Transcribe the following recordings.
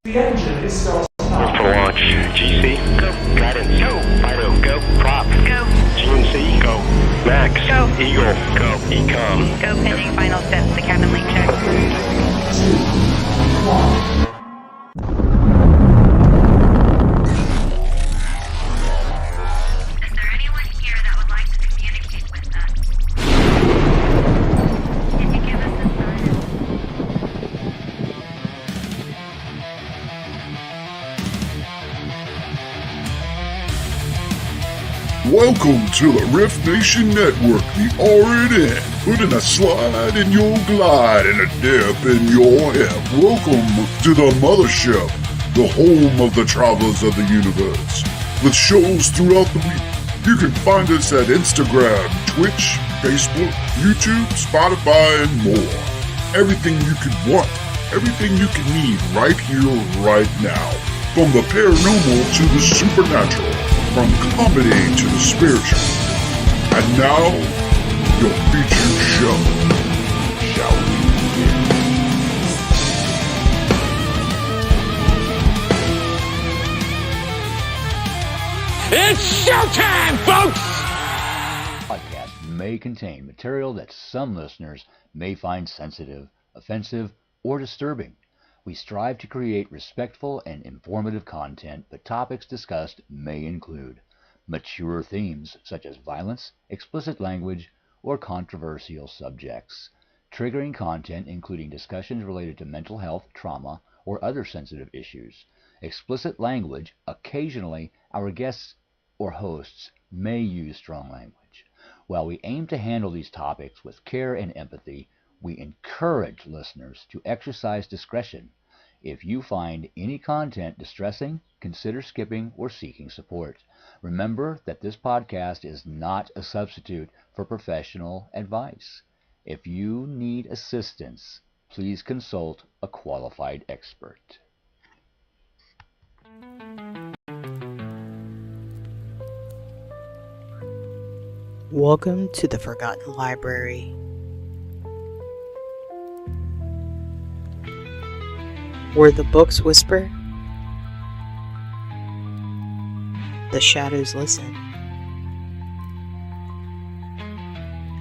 The engine is starting up. For launch. GC, go. Guidance, go. Fido, go. Prop, go. GNC, go. Max, go. Eagle, go. Ecom, go. Pending final steps to cabin link check. 3, 2, 1. Is there anyone here that would like to communicate with us? Can you give us a sign? Welcome to the Riff Nation Network, the RNN, putting a slide in your glide and a dip in your hip. Welcome to the mothership, the home of the travelers of the universe. With shows throughout the week, you can find us at Instagram, Twitch, Facebook, YouTube, Spotify, and more. Everything you could want, everything you could need right here, right now. From the paranormal to the supernatural. From comedy to the spiritual. And now, your featured show. Shall we begin? It's showtime, folks! Podcast may contain material that some listeners may find sensitive, offensive, or disturbing. We strive to create respectful and informative content, but topics discussed may include mature themes such as violence, explicit language, or controversial subjects, triggering content including discussions related to mental health, trauma, or other sensitive issues, explicit language. Occasionally, our guests or hosts may use strong language. While we aim to handle these topics with care and empathy, we encourage listeners to exercise discretion. If you find any content distressing, consider skipping or seeking support. Remember that this podcast is not a substitute for professional advice. If you need assistance, please consult a qualified expert. Welcome to the Forgotten Library. Where the books whisper, the shadows listen,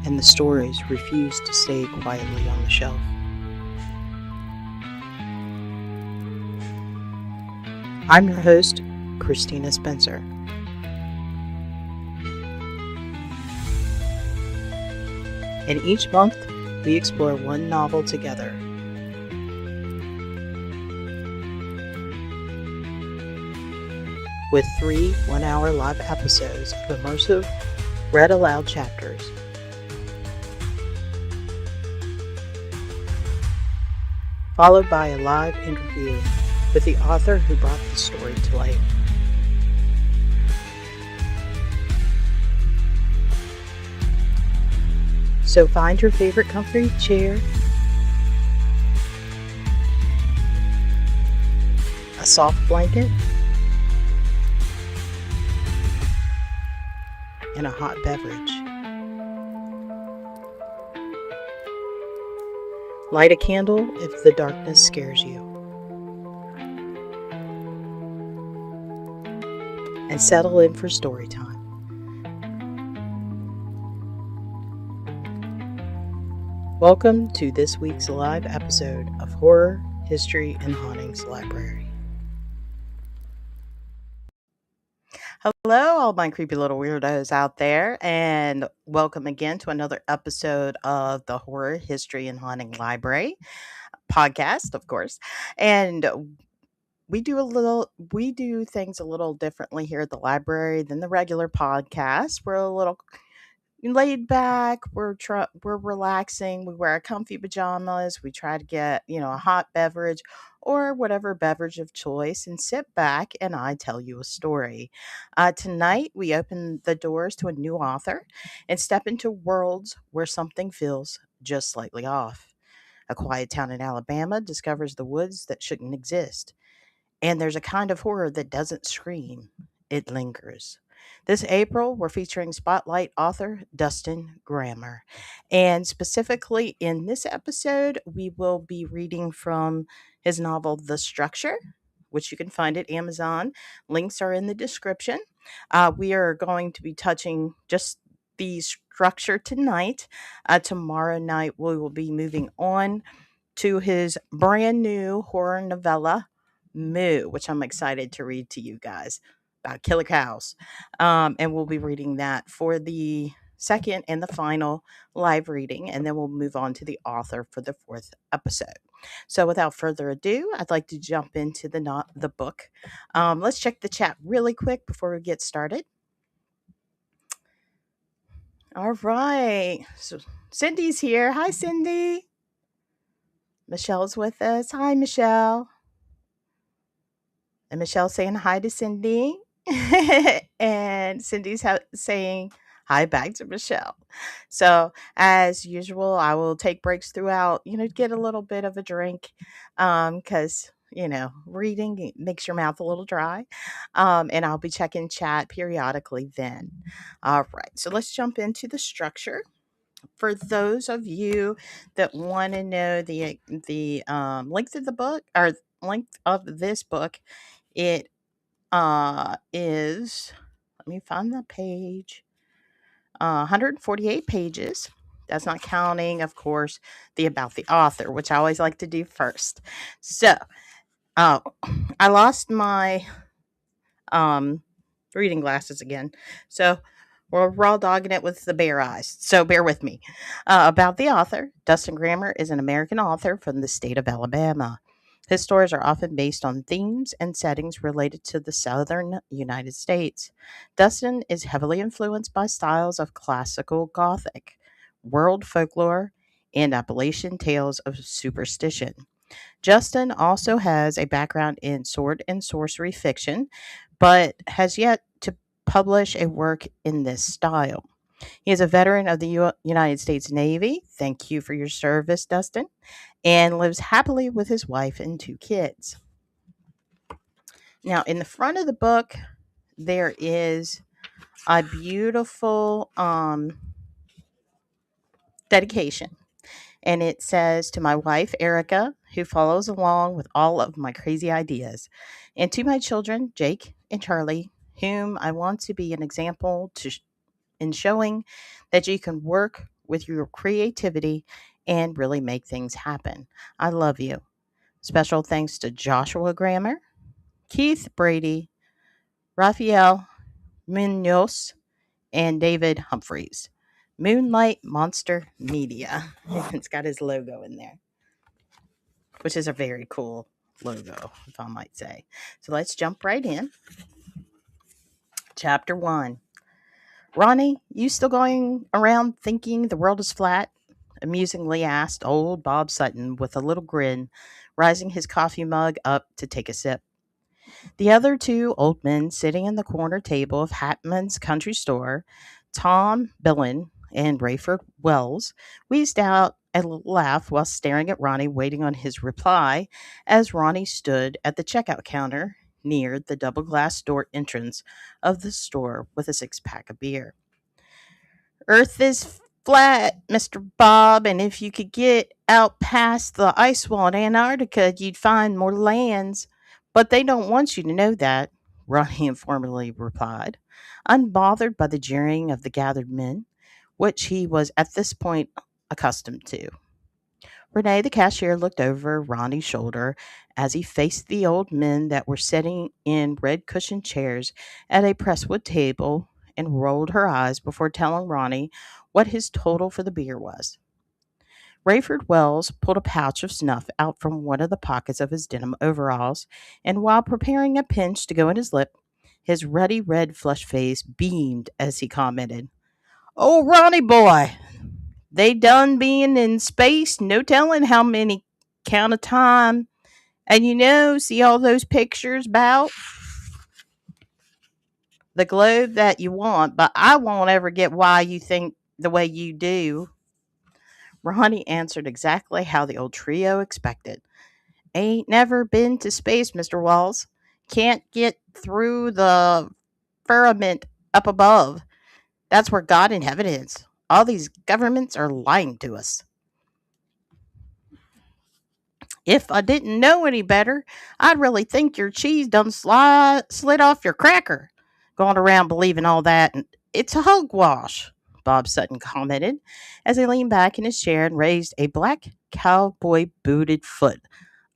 and the stories refuse to stay quietly on the shelf. I'm your host, Christina Spencer. And each month, we explore one novel together. With 3 one-hour live episodes of immersive, read-aloud chapters. Followed by a live interview with the author who brought the story to life. So find your favorite comfy chair, a soft blanket, and a hot beverage. Light a candle if the darkness scares you. And settle in for story time. Welcome to this week's live episode of Horror, History, and Hauntings Library. Hello, all my creepy little weirdos out there, and welcome again to another episode of the Horror, History, and Haunting Library podcast, of course. And we do things a little differently here at the library than the regular podcast. We're a little laid back, we're relaxing, we wear our comfy pajamas, we try to get, a hot beverage or whatever beverage of choice and sit back and I tell you a story. Tonight we open the doors to a new author and step into worlds where something feels just slightly off. A quiet town in Alabama discovers the woods that shouldn't exist. And there's a kind of horror that doesn't scream, it lingers. This April, we're featuring Spotlight author Dustin Grammer. And specifically in this episode, we will be reading from his novel, The Structure, which you can find at Amazon. Links are in the description. We are going to be touching just the structure tonight. Tomorrow night, we will be moving on to his brand new horror novella, Moo, which I'm excited to read to you guys about killer cows. And we'll be reading that for the second and the final live reading, and then we'll move on to the author for the fourth episode. So, without further ado, I'd like to jump into the book. Let's check the chat really quick before we get started. All right, so Cindy's here. Hi, Cindy. Michelle's with us. Hi, Michelle. And Michelle's saying hi to Cindy. And Cindy's saying hi back to Michelle. So, as usual, I will take breaks throughout, get a little bit of a drink because, reading makes your mouth a little dry. And I'll be checking chat periodically then. All right. So, let's jump into the structure. For those of you that want to know the length of the book or length of this book, it is, let me find the page, 148 pages. That's not counting, of course, the about the author, which I always like to do first. So, I lost my reading glasses again. So, we're raw dogging it with the bare eyes. So, bear with me. About the author, Dustin Grammer is an American author from the state of Alabama. His stories are often based on themes and settings related to the southern United States. Dustin is heavily influenced by styles of classical Gothic, world folklore, and Appalachian tales of superstition. Justin also has a background in sword and sorcery fiction, but has yet to publish a work in this style. He is a veteran of the United States Navy. Thank you for your service, Dustin. And lives happily with his wife and 2 kids. Now, in the front of the book, there is a beautiful dedication. And it says, "To my wife, Erica, who follows along with all of my crazy ideas, and to my children, Jake and Charlie, whom I want to be an example in showing that you can work with your creativity and really make things happen. I love you." Special thanks to Joshua Grammer, Keith Brady, Rafael Munoz, and David Humphreys. Moonlight Monster Media. It's got his logo in there, which is a very cool logo, if I might say. So let's jump right in. Chapter 1. "Ronnie, you still going around thinking the world is flat?" amusingly asked old Bob Sutton with a little grin, rising his coffee mug up to take a sip. The other 2 old men sitting in the corner table of Hatman's country store, Tom Billen and Rayford Wells, wheezed out a little laugh while staring at Ronnie, waiting on his reply, as Ronnie stood at the checkout counter near the double glass door entrance of the store with a 6-pack of beer. "Earth is flat, Mr. Bob, and if you could get out past the ice wall in Antarctica, you'd find more lands. But they don't want you to know that," Ronnie informally replied, unbothered by the jeering of the gathered men, which he was at this point accustomed to. Renee, the cashier, looked over Ronnie's shoulder as he faced the old men that were sitting in red cushioned chairs at a presswood table and rolled her eyes before telling Ronnie what his total for the beer was. Rayford Wells pulled a pouch of snuff out from one of the pockets of his denim overalls, and while preparing a pinch to go in his lip, his ruddy red flushed face beamed as he commented, "Oh, Ronnie boy, they done being in space, no telling how many count of time. And see all those pictures about the globe that you want, but I won't ever get why you think the way you do." Ronnie answered exactly how the old trio expected. "Ain't never been to space, Mr. Walls. Can't get through the firmament up above. That's where God in heaven is. All these governments are lying to us." If I didn't know any better, I'd really think your cheese done slid off your cracker. Going around believing all that, and it's a hogwash, Bob Sutton commented as he leaned back in his chair and raised a black cowboy booted foot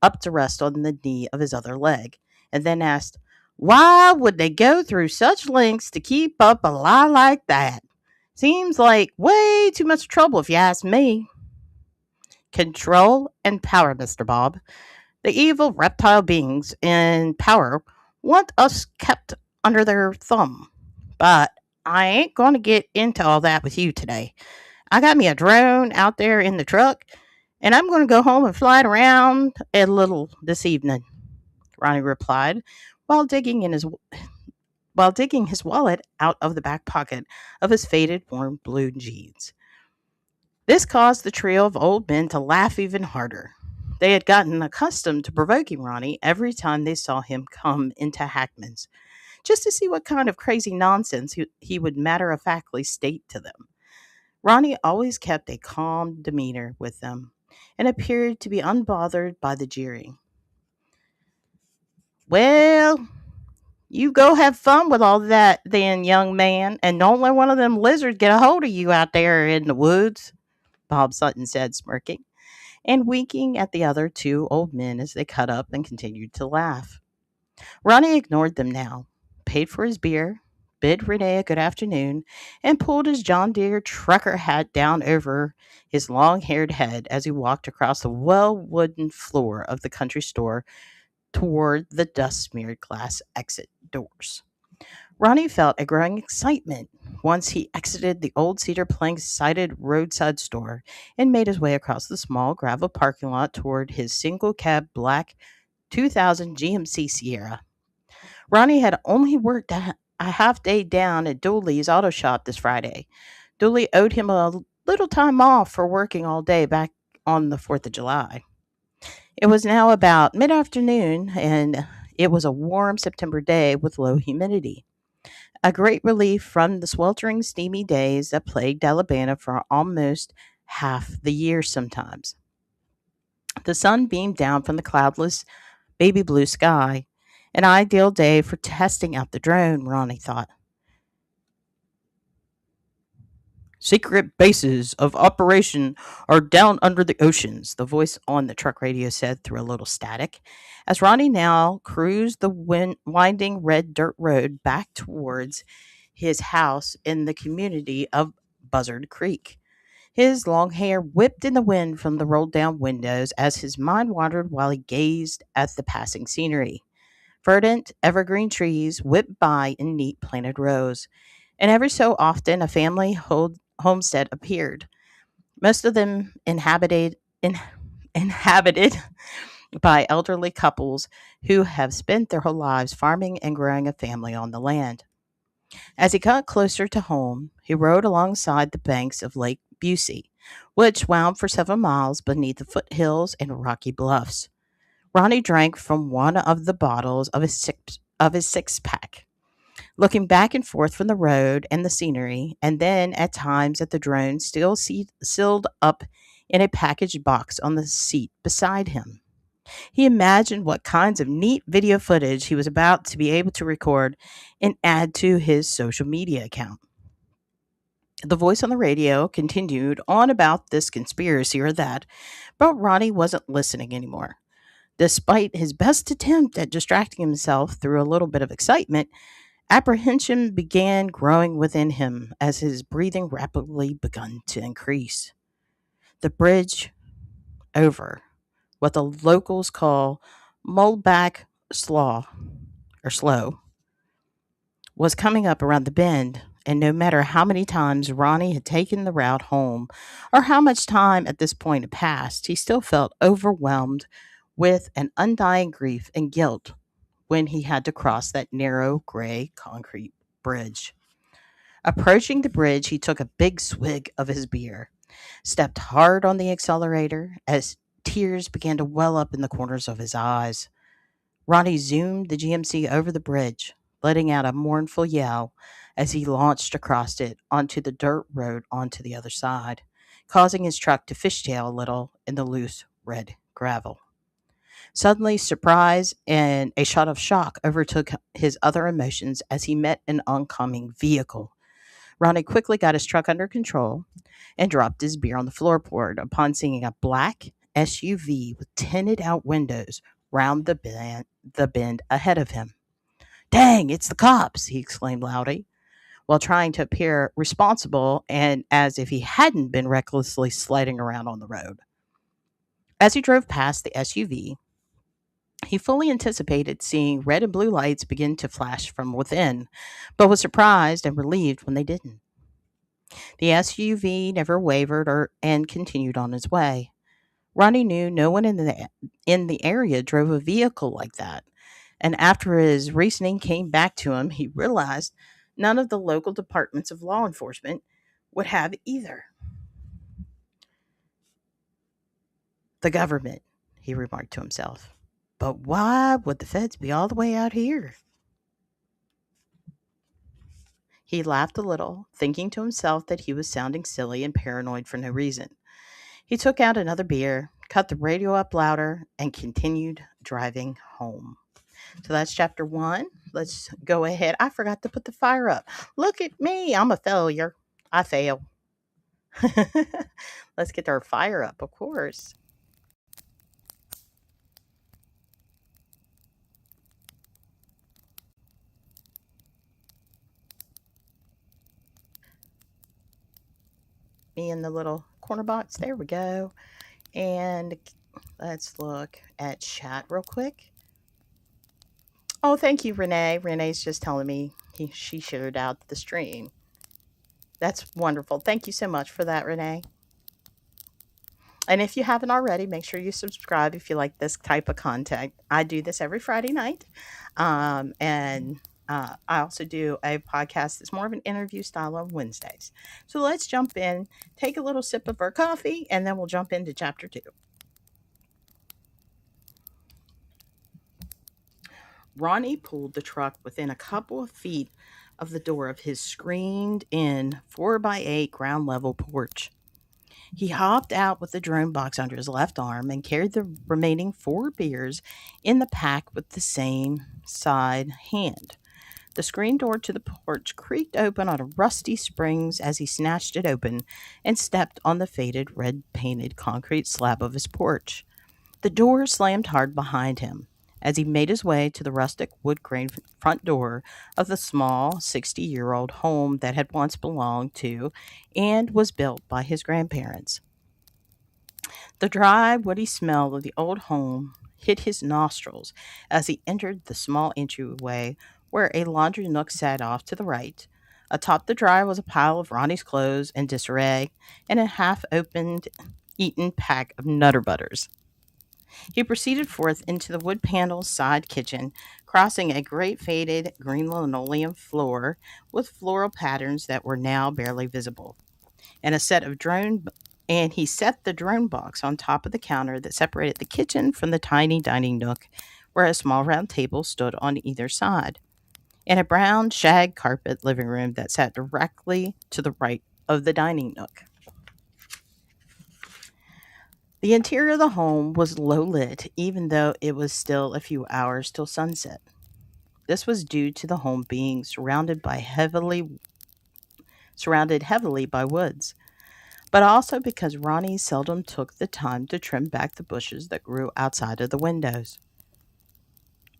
up to rest on the knee of his other leg, and then asked, "Why would they go through such lengths to keep up a lie like that? Seems like way too much trouble if you ask me." Control and power, Mr. Bob. The evil reptile beings in power want us kept under their thumb. But I ain't going to get into all that with you today. I got me a drone out there in the truck, and I'm going to go home and fly it around a little this evening, Ronnie replied while digging in his while digging his wallet out of the back pocket of his faded warm blue jeans. This caused the trio of old men to laugh even harder. They had gotten accustomed to provoking Ronnie every time they saw him come into Hackman's, just to see what kind of crazy nonsense he would matter of factly state to them. Ronnie always kept a calm demeanor with them and appeared to be unbothered by the jeering. "Well, you go have fun with all that then, young man, and don't let one of them lizards get a hold of you out there in the woods," Bob Sutton said, smirking and winking at the other two old men as they cut up and continued to laugh. Ronnie ignored them now, paid for his beer, bid Renee a good afternoon, and pulled his John Deere trucker hat down over his long-haired head as he walked across the well-wooden floor of the country store toward the dust-smeared glass exit doors. Ronnie felt a growing excitement once he exited the old cedar plank sided roadside store and made his way across the small gravel parking lot toward his single cab black 2000 GMC Sierra. Ronnie had only worked a half day down at Dooley's auto shop this Friday. Dooley owed him a little time off for working all day back on the 4th of July. It was now about mid afternoon, and it was a warm September day with low humidity. A great relief from the sweltering, steamy days that plagued Alabama for almost half the year sometimes. The sun beamed down from the cloudless, baby blue sky. An ideal day for testing out the drone, Ronnie thought. "Secret bases of operation are down under the oceans," the voice on the truck radio said through a little static, as Ronnie now cruised the winding red dirt road back towards his house in the community of Buzzard Creek. His long hair whipped in the wind from the rolled down windows as his mind wandered while he gazed at the passing scenery. Verdant evergreen trees whipped by in neat planted rows, and every so often a family homestead appeared, most of them inhabited by elderly couples who have spent their whole lives farming and growing a family on the land. As he got closer to home, he rode alongside the banks of Lake Busey, which wound for 7 miles beneath the foothills and rocky bluffs. Ronnie drank from one of the bottles of his six-pack, looking back and forth from the road and the scenery, and then at times at the drone still sealed up in a packaged box on the seat beside him. He imagined what kinds of neat video footage he was about to be able to record and add to his social media account. The voice on the radio continued on about this conspiracy or that, but Ronnie wasn't listening anymore. Despite his best attempt at distracting himself through a little bit of excitement, apprehension began growing within him as his breathing rapidly begun to increase. The bridge over what the locals call Mullback Slow was coming up around the bend, and no matter how many times Ronnie had taken the route home or how much time at this point had passed, he still felt overwhelmed with an undying grief and guilt when he had to cross that narrow gray concrete bridge. Approaching the bridge, he took a big swig of his beer, stepped hard on the accelerator as tears began to well up in the corners of his eyes. Ronnie zoomed the GMC over the bridge, letting out a mournful yell as he launched across it onto the dirt road onto the other side, causing his truck to fishtail a little in the loose red gravel. Suddenly, surprise and a shot of shock overtook his other emotions as he met an oncoming vehicle. Ronnie quickly got his truck under control and dropped his beer on the floorboard upon seeing a black SUV with tinted out windows round the bend ahead of him. Dang, it's the cops, he exclaimed loudly, while trying to appear responsible and as if he hadn't been recklessly sliding around on the road. As he drove past the SUV, he fully anticipated seeing red and blue lights begin to flash from within, but was surprised and relieved when they didn't. The SUV never wavered and continued on his way. Ronnie knew no one in the area drove a vehicle like that, and after his reasoning came back to him, he realized none of the local departments of law enforcement would have either. The government, he remarked to himself. But why would the feds be all the way out here? He laughed a little, thinking to himself that he was sounding silly and paranoid for no reason. He took out another beer, cut the radio up louder, and continued driving home. So that's chapter 1. Let's go ahead. I forgot to put the fire up. Look at me. I'm a failure. I fail. Let's get our fire up, of course. Me in the little corner box. There we go. And let's look at chat real quick. Oh, thank you, Renee. Renee's just telling me she shared out the stream. That's wonderful. Thank you so much for that, Renee. And if you haven't already, make sure you subscribe if you like this type of content. I do this every Friday night. And I also do a podcast that's more of an interview style on Wednesdays. So let's jump in, take a little sip of our coffee, and then we'll jump into chapter 2. Ronnie pulled the truck within a couple of feet of the door of his screened-in 4x8 ground-level porch. He hopped out with the drone box under his left arm and carried the remaining 4 beers in the pack with the same side hand. The screen door to the porch creaked open on a rusty springs as he snatched it open and stepped on the faded red-painted concrete slab of his porch. The door slammed hard behind him as he made his way to the rustic wood grain front door of the small 60-year-old home that had once belonged to and was built by his grandparents. The dry, woody smell of the old home hit his nostrils as he entered the small entryway where a laundry nook sat off to the right. Atop the dryer was a pile of Ronnie's clothes in disarray and a half-opened, eaten pack of Nutter Butters. He proceeded forth into the wood-paneled side kitchen, crossing a great faded green linoleum floor with floral patterns that were now barely visible, and he set the drone box on top of the counter that separated the kitchen from the tiny dining nook, where a small round table stood on either side, and a brown shag carpet living room that sat directly to the right of the dining nook. The interior of the home was low lit, even though it was still a few hours till sunset. This was due to the home being surrounded heavily by woods, but also because Ronnie seldom took the time to trim back the bushes that grew outside of the windows.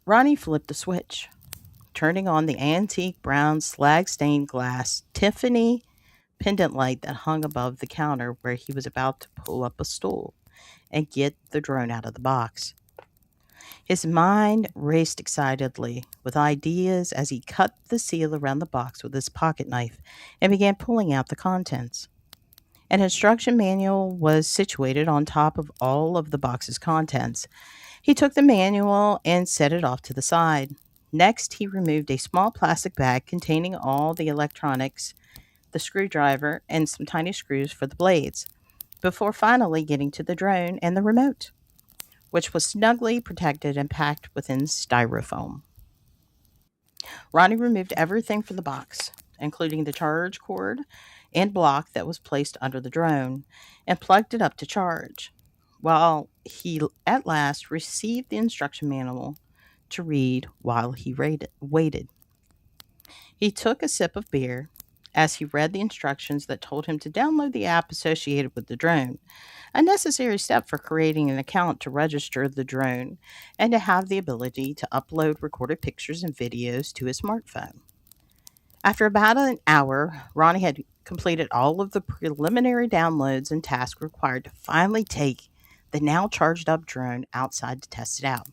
Ronnie flipped a switch, turning on the antique brown slag-stained glass Tiffany pendant light that hung above the counter where he was about to pull up a stool and get the drone out of the box. His mind raced excitedly with ideas as he cut the seal around the box with his pocket knife and began pulling out the contents. An instruction manual was situated on top of all of the box's contents. He took the manual and set it off to the side. Next, he removed a small plastic bag containing all the electronics, the screwdriver, and some tiny screws for the blades, before finally getting to the drone and the remote, which was snugly protected and packed within styrofoam. Ronnie removed everything from the box, including the charge cord and block that was placed under the drone, and plugged it up to charge. While he at last received the instruction manual to read while he waited. He took a sip of beer as he read the instructions that told him to download the app associated with the drone, a necessary step for creating an account to register the drone and to have the ability to upload recorded pictures and videos to his smartphone. After about an hour, Ronnie had completed all of the preliminary downloads and tasks required to finally take the now charged up drone outside to test it out.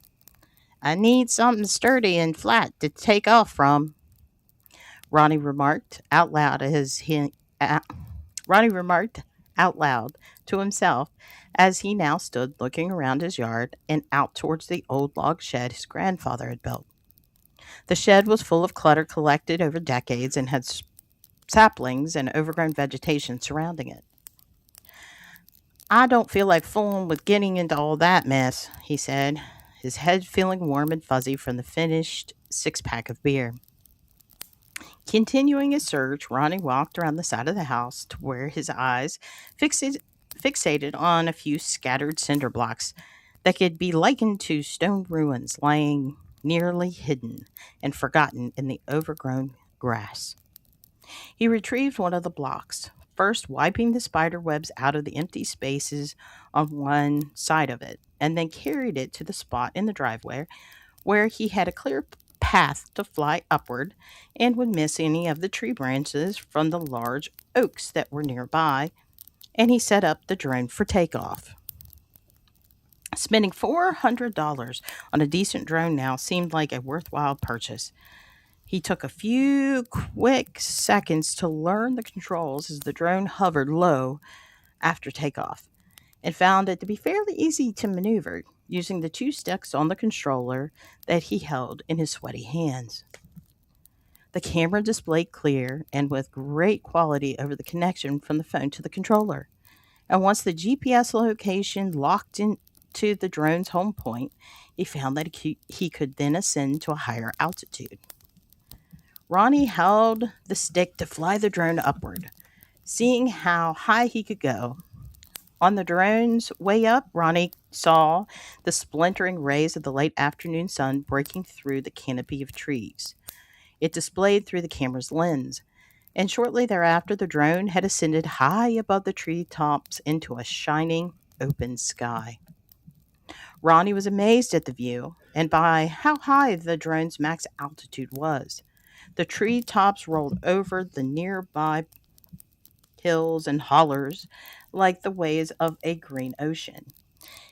I need something sturdy and flat to take off from, Ronnie remarked out loud Ronnie remarked out loud to himself as he now stood looking around his yard and out towards the old log shed his grandfather had built. The shed was full of clutter collected over decades and had saplings and overgrown vegetation surrounding it. I don't feel like fooling with getting into all that mess, he said, his head feeling warm and fuzzy from the finished six-pack of beer. Continuing his search, Ronnie walked around the side of the house to where his eyes fixated on a few scattered cinder blocks that could be likened to stone ruins lying nearly hidden and forgotten in the overgrown grass. He retrieved one of the blocks, first wiping the spider webs out of the empty spaces on one side of it, and then carried it to the spot in the driveway where he had a clear path to fly upward and would miss any of the tree branches from the large oaks that were nearby, and he set up the drone for takeoff. Spending $400 on a decent drone now seemed like a worthwhile purchase. He took a few quick seconds to learn the controls as the drone hovered low after takeoff, and found it to be fairly easy to maneuver using the two sticks on the controller that he held in his sweaty hands. The camera displayed clear and with great quality over the connection from the phone to the controller. And once the GPS location locked into the drone's home point, he found that he could then ascend to a higher altitude. Ronnie held the stick to fly the drone upward, seeing how high he could go. On the drone's way up, Ronnie saw the splintering rays of the late afternoon sun breaking through the canopy of trees. It displayed through the camera's lens, and shortly thereafter the drone had ascended high above the treetops into a shining, open sky. Ronnie was amazed at the view and by how high the drone's max altitude was. The treetops rolled over the nearby hills and hollers like the waves of a green ocean.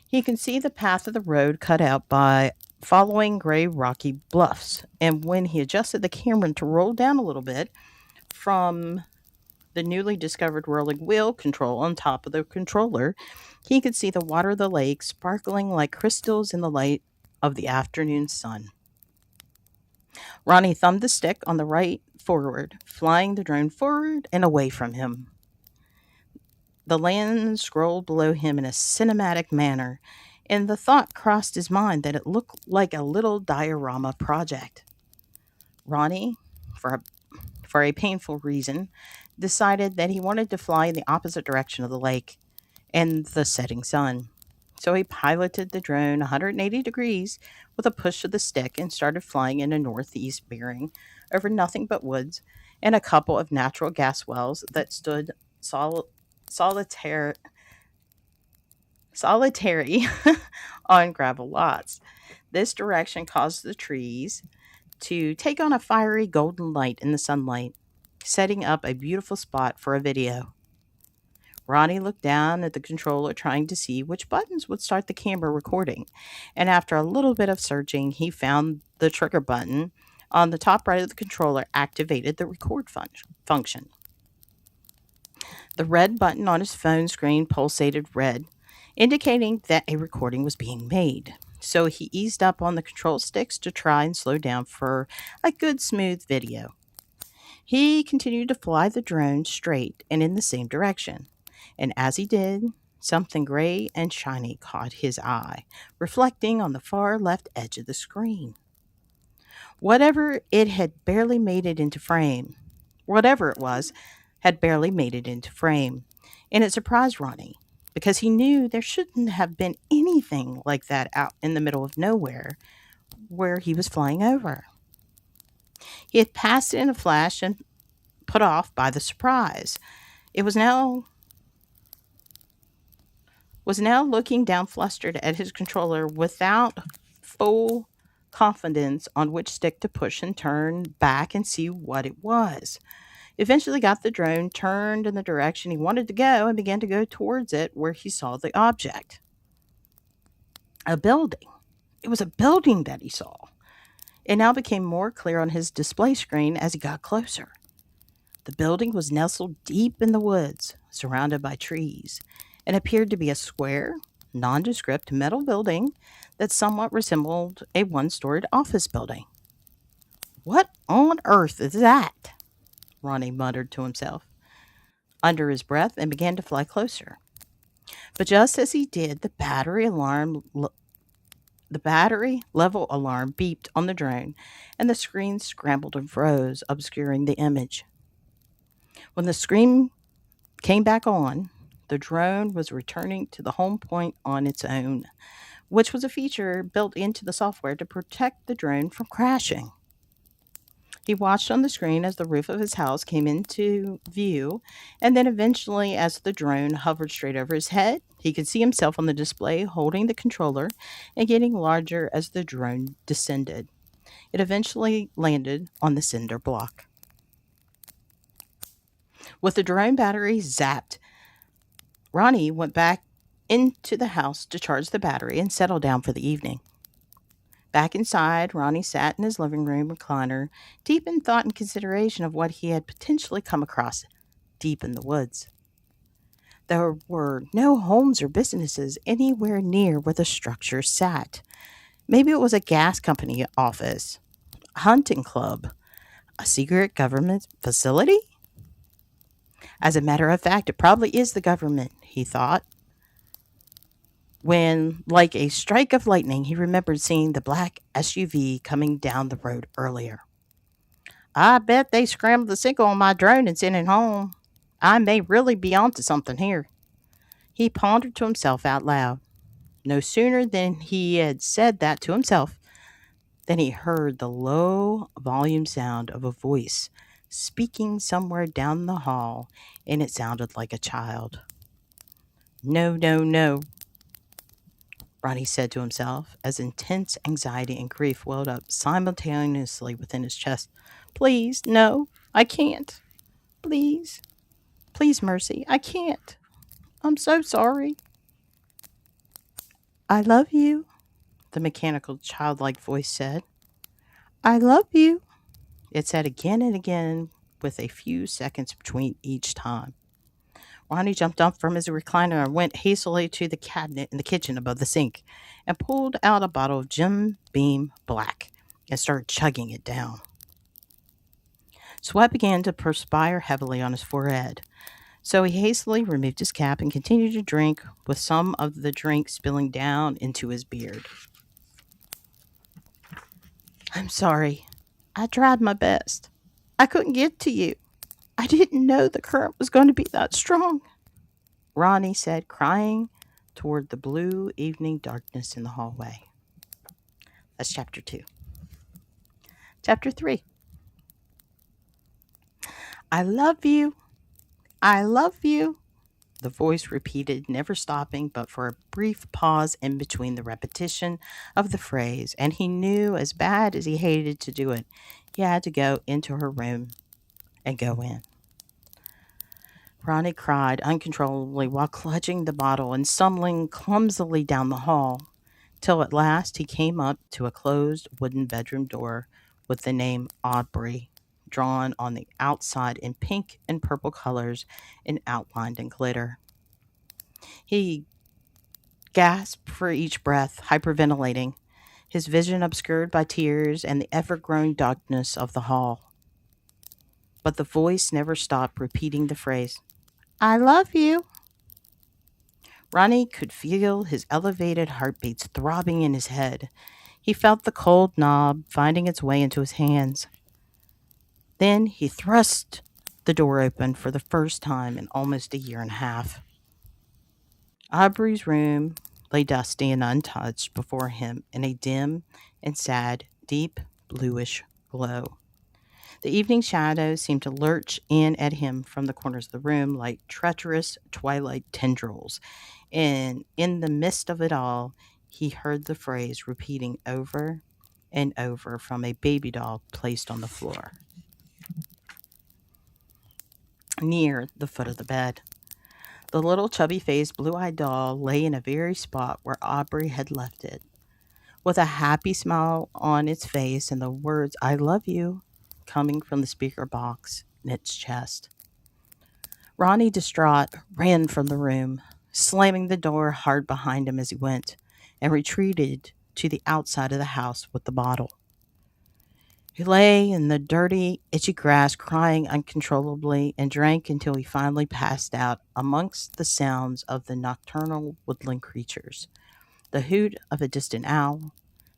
He could see the path of the road cut out by following gray rocky bluffs, and when he adjusted the camera to roll down a little bit from the newly discovered rolling wheel control on top of the controller, he could see the water of the lake sparkling like crystals in the light of the afternoon sun. Ronnie thumbed the stick on the right forward, flying the drone forward and away from him. The land scrolled below him in a cinematic manner, and the thought crossed his mind that it looked like a little diorama project. Ronnie, for a painful reason, decided that he wanted to fly in the opposite direction of the lake and the setting sun. So he piloted the drone 180 degrees with a push of the stick and started flying in a northeast bearing over nothing but woods and a couple of natural gas wells that stood solitary on gravel lots. This direction caused the trees to take on a fiery golden light in the sunlight, setting up a beautiful spot for a video. Ronnie looked down at the controller trying to see which buttons would start the camera recording, and after a little bit of searching, he found the trigger button on the top right of the controller activated the record function. The red button on his phone screen pulsated red, indicating that a recording was being made. So he eased up on the control sticks to try and slow down for a good smooth video. He continued to fly the drone straight and in the same direction. And as he did, something gray and shiny caught his eye, reflecting on the far left edge of the screen. Whatever it was, had barely made it into frame, and it surprised Ronnie, because he knew there shouldn't have been anything like that out in the middle of nowhere where he was flying over. He had passed it in a flash and put off by the surprise. It was now looking down flustered at his controller without full confidence on which stick to push and turn back and see what it was. Eventually got the drone turned in the direction he wanted to go and began to go towards it where he saw the object. A building. It was a building that he saw. It now became more clear on his display screen as he got closer. The building was nestled deep in the woods, surrounded by trees, and appeared to be a square, nondescript metal building that somewhat resembled a one-storied office building. "What on earth is that?" Ronnie muttered to himself under his breath and began to fly closer. But just as he did, the battery level alarm beeped on the drone, and the screen scrambled and froze, obscuring the image. When the screen came back on, the drone was returning to the home point on its own, which was a feature built into the software to protect the drone from crashing. He watched on the screen as the roof of his house came into view, and then eventually, as the drone hovered straight over his head, he could see himself on the display holding the controller and getting larger as the drone descended. It eventually landed on the cinder block. With the drone battery zapped, Ronnie went back into the house to charge the battery and settle down for the evening. Back inside, Ronnie sat in his living room recliner, deep in thought and consideration of what he had potentially come across deep in the woods. There were no homes or businesses anywhere near where the structure sat. Maybe it was a gas company office, a hunting club, a secret government facility? As a matter of fact, it probably is the government, he thought. When, like a strike of lightning, he remembered seeing the black SUV coming down the road earlier. "I bet they scrambled the signal on my drone and sent it home. I may really be onto something here," he pondered to himself out loud. No sooner than he had said that to himself than he heard the low volume sound of a voice speaking somewhere down the hall, and it sounded like a child. "No, no, no," Ronnie said to himself as intense anxiety and grief welled up simultaneously within his chest. "Please, no, I can't. Please, please, Mercy, I can't. I'm so sorry." "I love you," the mechanical, childlike voice said. "I love you," it said again and again with a few seconds between each time. Ronnie jumped up from his recliner and went hastily to the cabinet in the kitchen above the sink and pulled out a bottle of Jim Beam Black and started chugging it down. Sweat began to perspire heavily on his forehead, so he hastily removed his cap and continued to drink, with some of the drink spilling down into his beard. "I'm sorry. I tried my best. I couldn't get to you. I didn't know the current was going to be that strong," Ronnie said, crying toward the blue evening darkness in the hallway. That's chapter 2. Chapter 3. "I love you. I love you," the voice repeated, never stopping but for a brief pause in between the repetition of the phrase, and he knew, as bad as he hated to do it, he had to go into her room and go in. Ronnie cried uncontrollably while clutching the bottle and stumbling clumsily down the hall, till at last he came up to a closed wooden bedroom door with the name Aubrey drawn on the outside in pink and purple colors and outlined in glitter. He gasped for each breath, hyperventilating, his vision obscured by tears and the ever-growing darkness of the hall. But the voice never stopped repeating the phrase, "I love you." Ronnie could feel his elevated heartbeats throbbing in his head. He felt the cold knob finding its way into his hands. Then he thrust the door open for the first time in almost a year and a half. Aubrey's room lay dusty and untouched before him in a dim and sad, deep bluish glow. The evening shadows seemed to lurch in at him from the corners of the room like treacherous twilight tendrils, and in the midst of it all, he heard the phrase repeating over and over from a baby doll placed on the floor near the foot of the bed. The little chubby faced, blue eyed doll lay in a very spot where Aubrey had left it, with a happy smile on its face and the words, "I love you," coming from the speaker box in its chest. Ronnie, distraught, ran from the room, slamming the door hard behind him as he went, and retreated to the outside of the house with the bottle. He lay in the dirty, itchy grass, crying uncontrollably, and drank until he finally passed out amongst the sounds of the nocturnal woodland creatures, the hoot of a distant owl,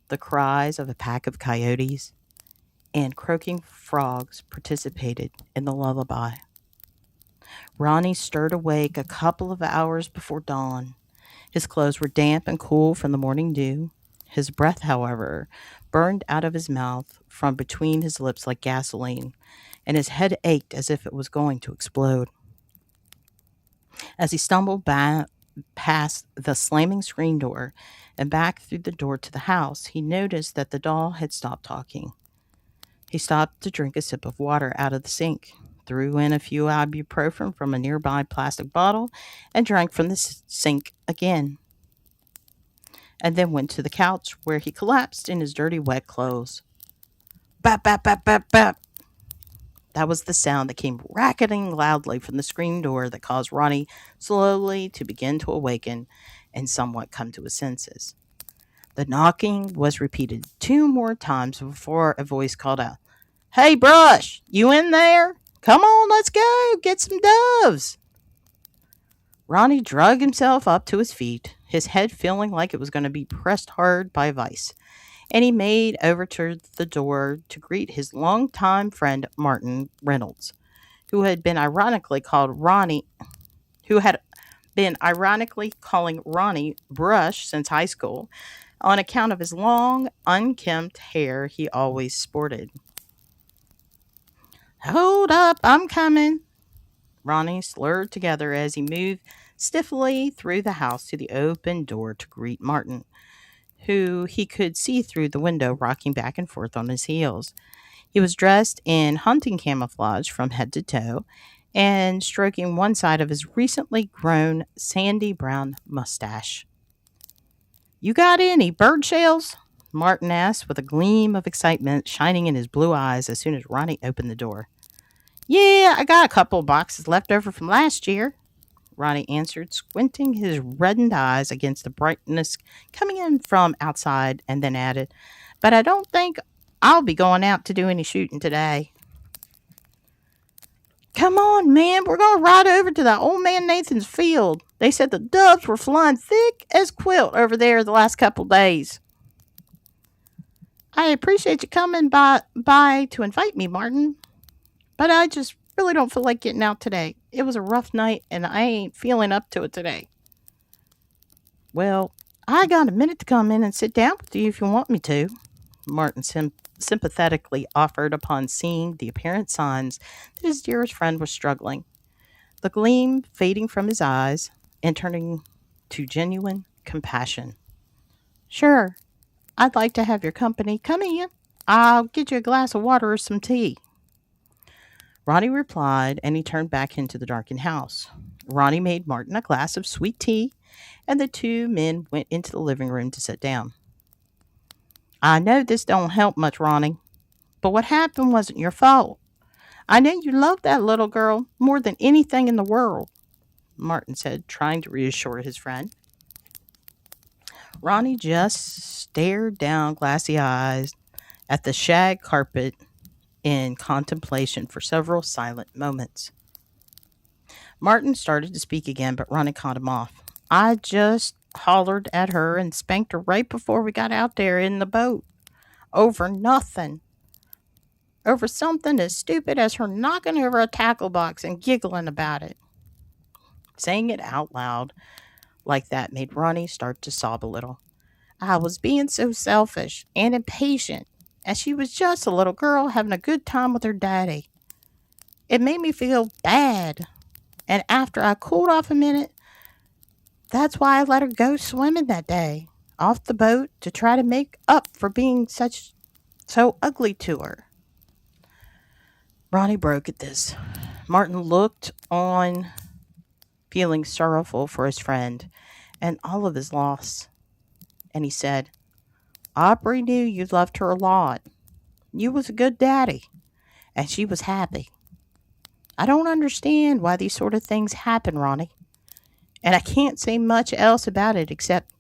the cries of a pack of coyotes, and croaking frogs participated in the lullaby. Ronnie stirred awake a couple of hours before dawn. His clothes were damp and cool from the morning dew. His breath, however, burned out of his mouth from between his lips like gasoline, and his head ached as if it was going to explode. As he stumbled past the slamming screen door and back through the door to the house, he noticed that the doll had stopped talking. He stopped to drink a sip of water out of the sink, threw in a few ibuprofen from a nearby plastic bottle, and drank from the sink again, and then went to the couch where he collapsed in his dirty, wet clothes. Bap, bap, bap, bap, bap. That was the sound that came racketing loudly from the screen door that caused Ronnie slowly to begin to awaken and somewhat come to his senses. The knocking was repeated 2 more times before a voice called out, "Hey, Brush, you in there? Come on, let's go, get some doves." Ronnie dragged himself up to his feet, his head feeling like it was going to be pressed hard by a vice, and he made over to the door to greet his longtime friend Martin Reynolds, who had been ironically calling Ronnie Brush since high school on account of his long, unkempt hair he always sported. "Hold up, I'm coming." Ronnie slurred together as he moved stiffly through the house to the open door to greet Martin, who he could see through the window rocking back and forth on his heels. He was dressed in hunting camouflage from head to toe and stroking one side of his recently grown sandy brown mustache. "You got any bird shells?" Martin asked with a gleam of excitement shining in his blue eyes as soon as Ronnie opened the door. "Yeah, I got a couple of boxes left over from last year," Ronnie answered, squinting his reddened eyes against the brightness coming in from outside, and then added, "But I don't think I'll be going out to do any shooting today." "Come on, man, we're going to ride over to the old man Nathan's field. They said the doves were flying thick as quilt over there the last couple days." "I appreciate you coming by to invite me, Martin, but I just really don't feel like getting out today. It was a rough night, and I ain't feeling up to it today." "Well, I got a minute to come in and sit down with you if you want me to," Martin sympathetically offered upon seeing the apparent signs that his dearest friend was struggling, the gleam fading from his eyes and turning to genuine compassion. "Sure, I'd like to have your company. Come in. I'll get you a glass of water or some tea." Ronnie replied, and he turned back into the darkened house. Ronnie made Martin a glass of sweet tea, and the 2 men went into the living room to sit down. "I know this don't help much, Ronnie, but what happened wasn't your fault. I know you love that little girl more than anything in the world," Martin said, trying to reassure his friend. Ronnie just stared down glassy eyes at the shag carpet in contemplation for several silent moments. Martin started to speak again, but Ronnie cut him off. "I just hollered at her and spanked her right before we got out there in the boat. Over nothing. Over something as stupid as her knocking over a tackle box and giggling about it." Saying it out loud, like that made Ronnie start to sob a little. I was being so selfish and impatient, and she was just a little girl having a good time with her daddy. It made me feel bad, and after I cooled off a minute, that's why I let her go swimming that day off the boat to try to make up for being so ugly to her. Ronnie broke at this. Martin looked on, feeling sorrowful for his friend and all of his loss, and he said, Aubrey knew you loved her a lot. You was a good daddy, and she was happy. I don't understand why these sort of things happen, Ronnie, and I can't say much else about it except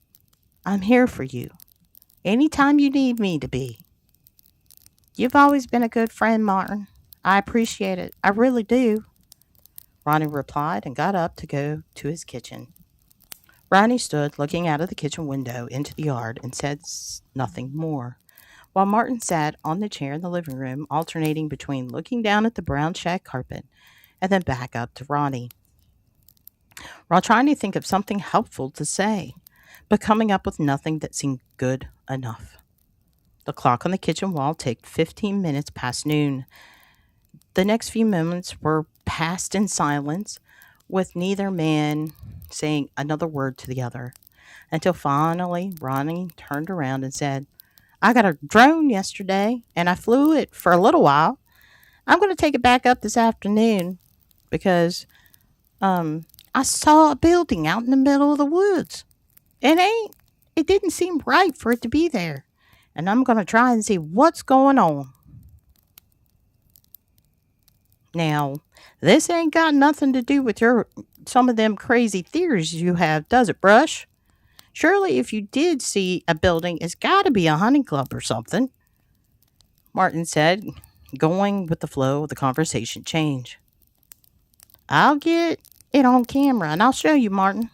I'm here for you anytime you need me to be. You've always been a good friend, Martin. I appreciate it. I really do. Ronnie replied and got up to go to his kitchen. Ronnie stood looking out of the kitchen window into the yard and said nothing more, while Martin sat on the chair in the living room, alternating between looking down at the brown shag carpet and then back up to Ronnie, while trying to think of something helpful to say, but coming up with nothing that seemed good enough. The clock on the kitchen wall ticked 15 minutes past noon. The next few moments were passed in silence, with neither man saying another word to the other, until finally Ronnie turned around and said, I got a drone yesterday, and I flew it for a little while. I'm going to take it back up this afternoon because I saw a building out in the middle of the woods. It didn't seem right for it to be there. And I'm going to try and see what's going on. Now, this ain't got nothing to do with some of them crazy theories you have, does it, Brush? Surely if you did see a building, it's got to be a hunting club or something, Martin said, going with the flow of the conversation change. I'll get it on camera and I'll show you, Martin.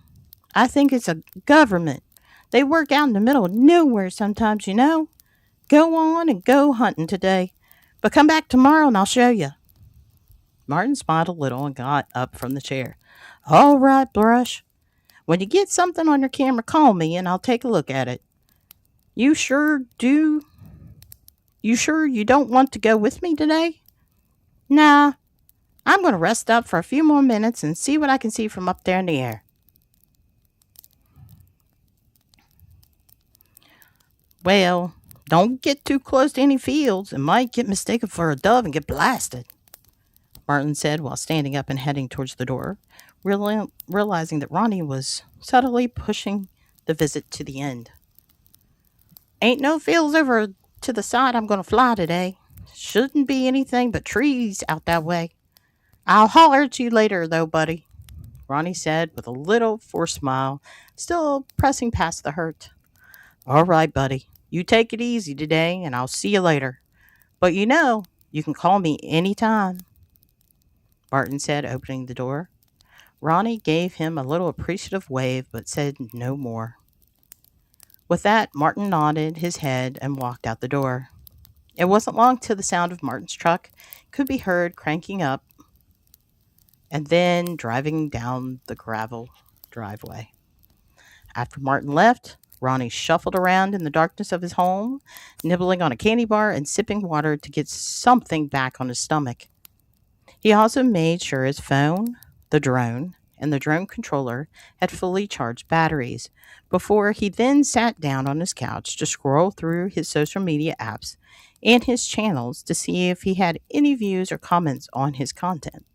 I think it's a government. They work out in the middle of nowhere sometimes, you know. Go on and go hunting today, but come back tomorrow and I'll show you. Martin smiled a little and got up from the chair. All right, Brush. When you get something on your camera, call me and I'll take a look at it. You sure you don't want to go with me today? Nah, I'm going to rest up for a few more minutes and see what I can see from up there in the air. Well, don't get too close to any fields. It might get mistaken for a dove and get blasted, Martin said while standing up and heading towards the door, realizing that Ronnie was subtly pushing the visit to the end. Ain't no fields over to the side I'm going to fly today. Shouldn't be anything but trees out that way. I'll holler at you later, though, buddy, Ronnie said with a little forced smile, still pressing past the hurt. All right, buddy. You take it easy today, and I'll see you later. But you know, you can call me anytime, Martin said, opening the door. Ronnie gave him a little appreciative wave, but said no more. With that, Martin nodded his head and walked out the door. It wasn't long till the sound of Martin's truck could be heard cranking up and then driving down the gravel driveway. After Martin left, Ronnie shuffled around in the darkness of his home, nibbling on a candy bar and sipping water to get something back on his stomach. He also made sure his phone, the drone, and the drone controller had fully charged batteries before he then sat down on his couch to scroll through his social media apps and his channels to see if he had any views or comments on his content.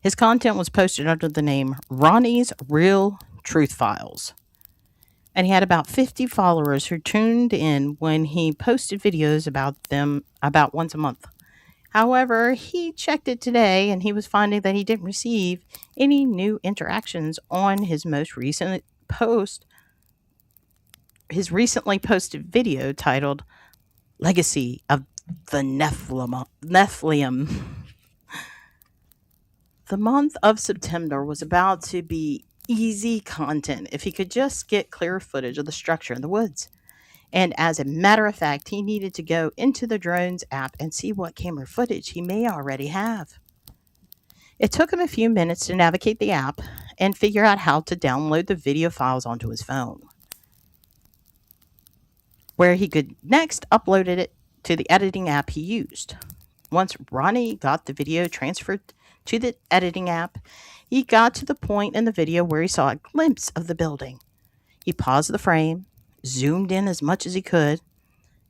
His content was posted under the name Ronnie's Real Truth Files, and he had about 50 followers who tuned in when he posted videos about them about once a month. However, he checked it today and he was finding that he didn't receive any new interactions on his most recent post, his recently posted video titled Legacy of the Nephilim. The month of September was about to be easy content if he could just get clear footage of the structure in the woods. And as a matter of fact, he needed to go into the drone's app and see what camera footage he may already have. It took him a few minutes to navigate the app and figure out how to download the video files onto his phone, where he could next upload it to the editing app he used. Once Ronnie got the video transferred to the editing app, he got to the point in the video where he saw a glimpse of the building. He paused the frame, zoomed in as much as he could,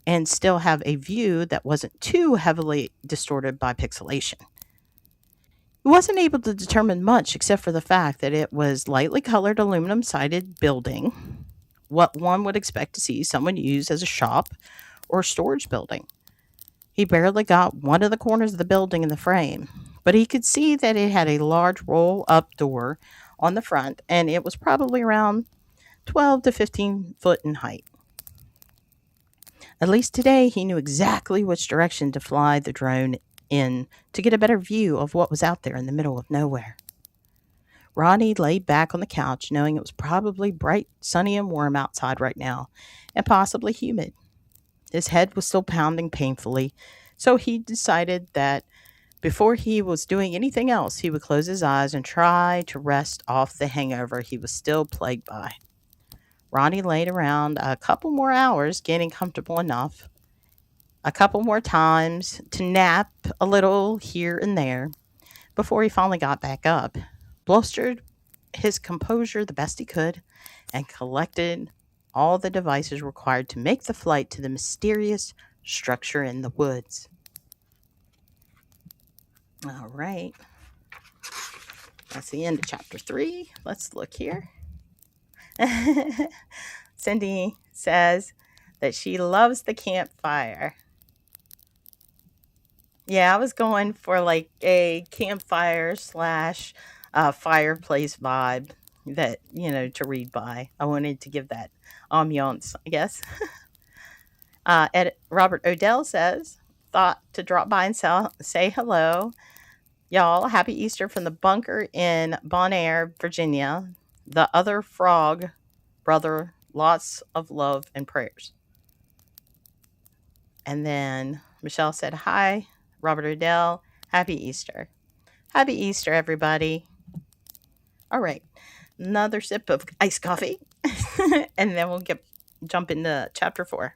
and still have a view that wasn't too heavily distorted by pixelation. He wasn't able to determine much except for the fact that it was lightly colored aluminum-sided building, what one would expect to see someone use as a shop or storage building. He barely got one of the corners of the building in the frame, but he could see that it had a large roll-up door on the front, and it was probably around 12 to 15 foot in height. At least today, he knew exactly which direction to fly the drone in to get a better view of what was out there in the middle of nowhere. Ronnie lay back on the couch, knowing it was probably bright, sunny, and warm outside right now, and possibly humid. His head was still pounding painfully, so he decided that before he was doing anything else, he would close his eyes and try to rest off the hangover he was still plagued by. Ronnie laid around a couple more hours, getting comfortable enough, a couple more times to nap a little here and there, before he finally got back up, blustered his composure the best he could, and collected all the devices required to make the flight to the mysterious structure in the woods. All right. That's the end of chapter 3. Let's look here. Cindy says that she loves the campfire. Yeah, I was going for like a campfire / fireplace vibe that, to read by. I wanted to give that ambiance, I guess. Robert Odell says, thought to drop by and say hello. Y'all, happy Easter from the bunker in Bon Air, Virginia. The other frog brother, lots of love and prayers. And then Michelle said, hi, Robert Odell. Happy Easter. Happy Easter, everybody. All right. Another sip of iced coffee. And then we'll jump into chapter 4.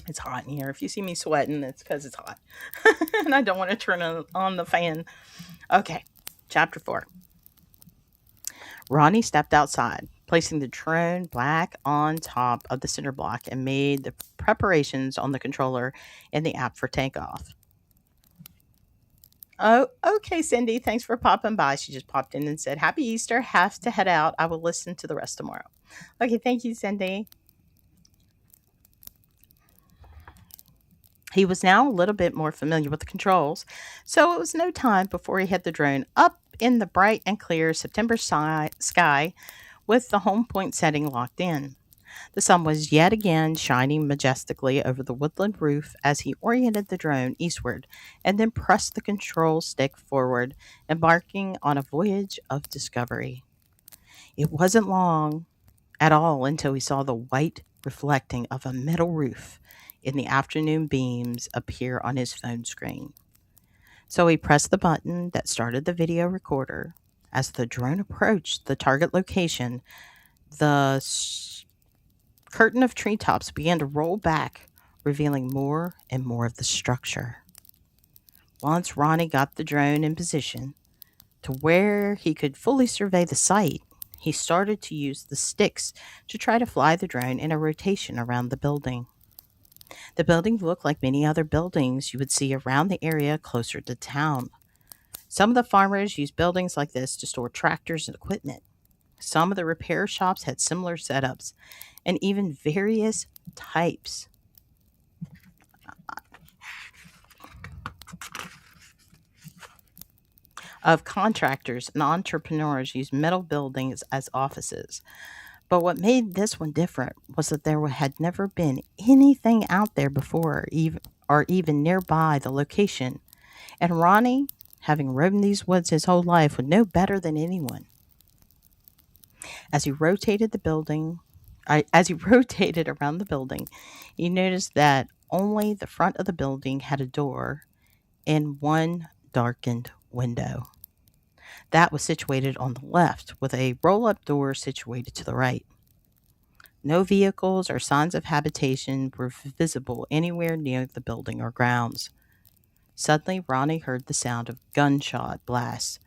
It's hot in here. If you see me sweating, it's because it's hot. And I don't want to turn on the fan. Okay. Chapter 4. Ronnie stepped outside, placing the drone back on top of the center block, and made the preparations on the controller and the app for takeoff. Oh, okay, Cindy. Thanks for popping by. She just popped in and said, happy Easter. Have to head out. I will listen to the rest tomorrow. Okay, thank you, Cindy. He was now a little bit more familiar with the controls, so it was no time before he had the drone up in the bright and clear September sky with the home point setting locked in. The sun was yet again shining majestically over the woodland roof as he oriented the drone eastward and then pressed the control stick forward, embarking on a voyage of discovery. It wasn't long at all until he saw the white reflecting of a metal roof in the afternoon beams appear on his phone screen. So he pressed the button that started the video recorder. As the drone approached the target location, the curtain of treetops began to roll back, revealing more and more of the structure. Once Ronnie got the drone in position to where he could fully survey the site, he started to use the sticks to try to fly the drone in a rotation around the building. The building looked like many other buildings you would see around the area closer to town. Some of the farmers used buildings like this to store tractors and equipment. Some of the repair shops had similar setups, and even various types of contractors and entrepreneurs used metal buildings as offices. But what made this one different was that there had never been anything out there before, or even nearby the location. And Ronnie, having roamed these woods his whole life, would know better than anyone. As he rotated around the building, he noticed that only the front of the building had a door and one darkened window. That was situated on the left, with a roll up door situated to the right. No vehicles or signs of habitation were visible anywhere near the building or grounds. Suddenly, Ronnie heard the sound of gunshot blasts,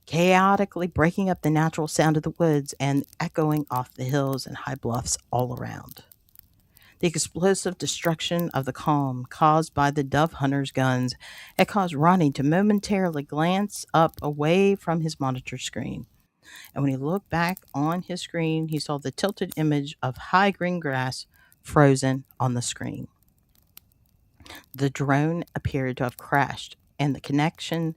chaotically breaking up the natural sound of the woods and echoing off the hills and high bluffs all around. The explosive destruction of the calm caused by the dove hunter's guns had caused Ronnie to momentarily glance up away from his monitor screen. And when he looked back on his screen, he saw the tilted image of high green grass frozen on the screen. The drone appeared to have crashed, and the connection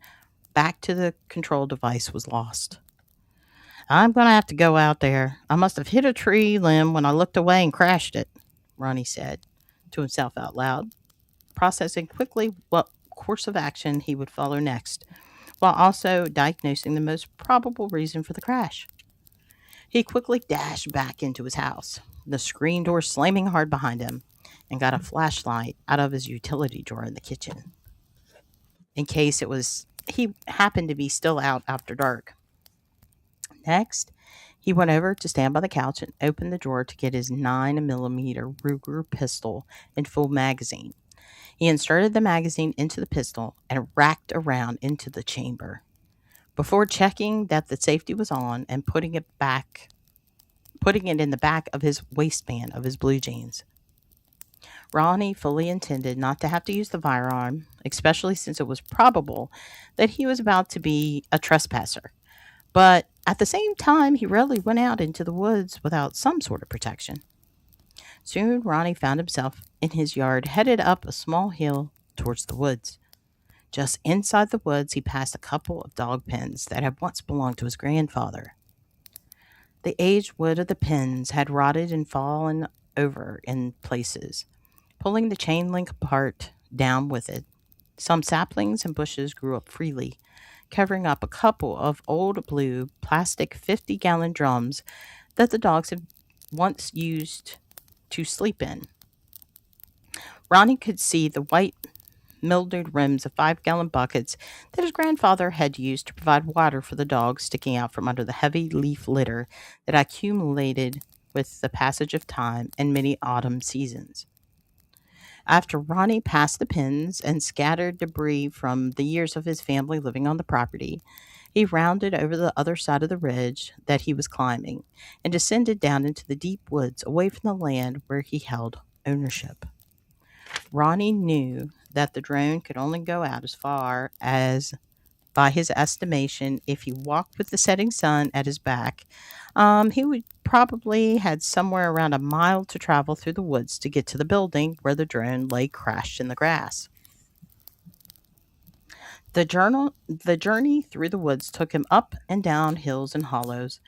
back to the control device was lost. I'm going to have to go out there. I must have hit a tree limb when I looked away and crashed it, Ronnie said to himself out loud, processing quickly what course of action he would follow next, while also diagnosing the most probable reason for the crash. He quickly dashed back into his house, the screen door slamming hard behind him, and got a flashlight out of his utility drawer in the kitchen, in case he happened to be still out after dark. Next, he went over to stand by the couch and opened the drawer to get his 9mm Ruger pistol in full magazine. He inserted the magazine into the pistol and racked around into the chamber. Before checking that the safety was on and putting it in the back of his waistband of his blue jeans. Ronnie fully intended not to have to use the firearm, especially since it was probable that he was about to be a trespasser. But at the same time, he rarely went out into the woods without some sort of protection. Soon, Ronnie found himself in his yard, headed up a small hill towards the woods. Just inside the woods, he passed a couple of dog pens that had once belonged to his grandfather. The aged wood of the pens had rotted and fallen over in places, pulling the chain link apart down with it. Some saplings and bushes grew up freely, covering up a couple of old blue plastic 50-gallon drums that the dogs had once used to sleep in. Ronnie could see the white, mildewed rims of 5-gallon buckets that his grandfather had used to provide water for the dogs sticking out from under the heavy leaf litter that accumulated with the passage of time and many autumn seasons. After Ronnie passed the pens and scattered debris from the years of his family living on the property, he rounded over the other side of the ridge that he was climbing and descended down into the deep woods away from the land where he held ownership. Ronnie knew that the drone could only go out as far as, by his estimation, if he walked with the setting sun at his back, he would probably had somewhere around a mile to travel through the woods to get to the building where the drone lay crashed in the grass. The journey through the woods took him up and down hills and hollows,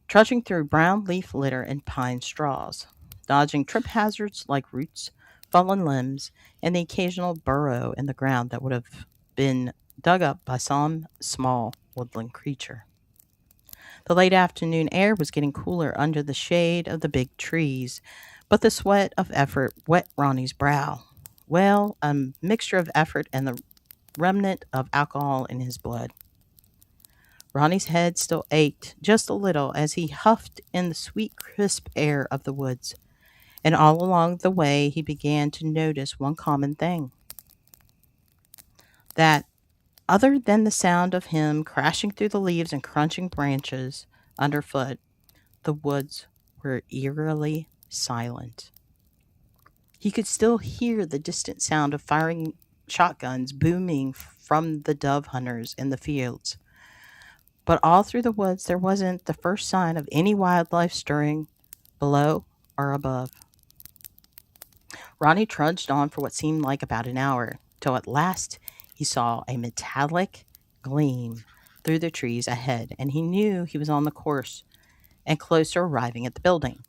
trudging through brown leaf litter and pine straws, dodging trip hazards like roots, fallen limbs, and the occasional burrow in the ground that would have been dug up by some small woodland creature. The late afternoon air was getting cooler under the shade of the big trees, but the sweat of effort wet Ronnie's brow. Well, a mixture of effort and the remnant of alcohol in his blood. Ronnie's head still ached just a little as he huffed in the sweet, crisp air of the woods, and all along the way he began to notice one common thing. That other than the sound of him crashing through the leaves and crunching branches underfoot, the woods were eerily silent. He could still hear the distant sound of firing shotguns booming from the dove hunters in the fields. But all through the woods there wasn't the first sign of any wildlife stirring below or above. Ronnie trudged on for what seemed like about an hour, till at last he saw a metallic gleam through the trees ahead, and he knew he was on the course and close to arriving at the building.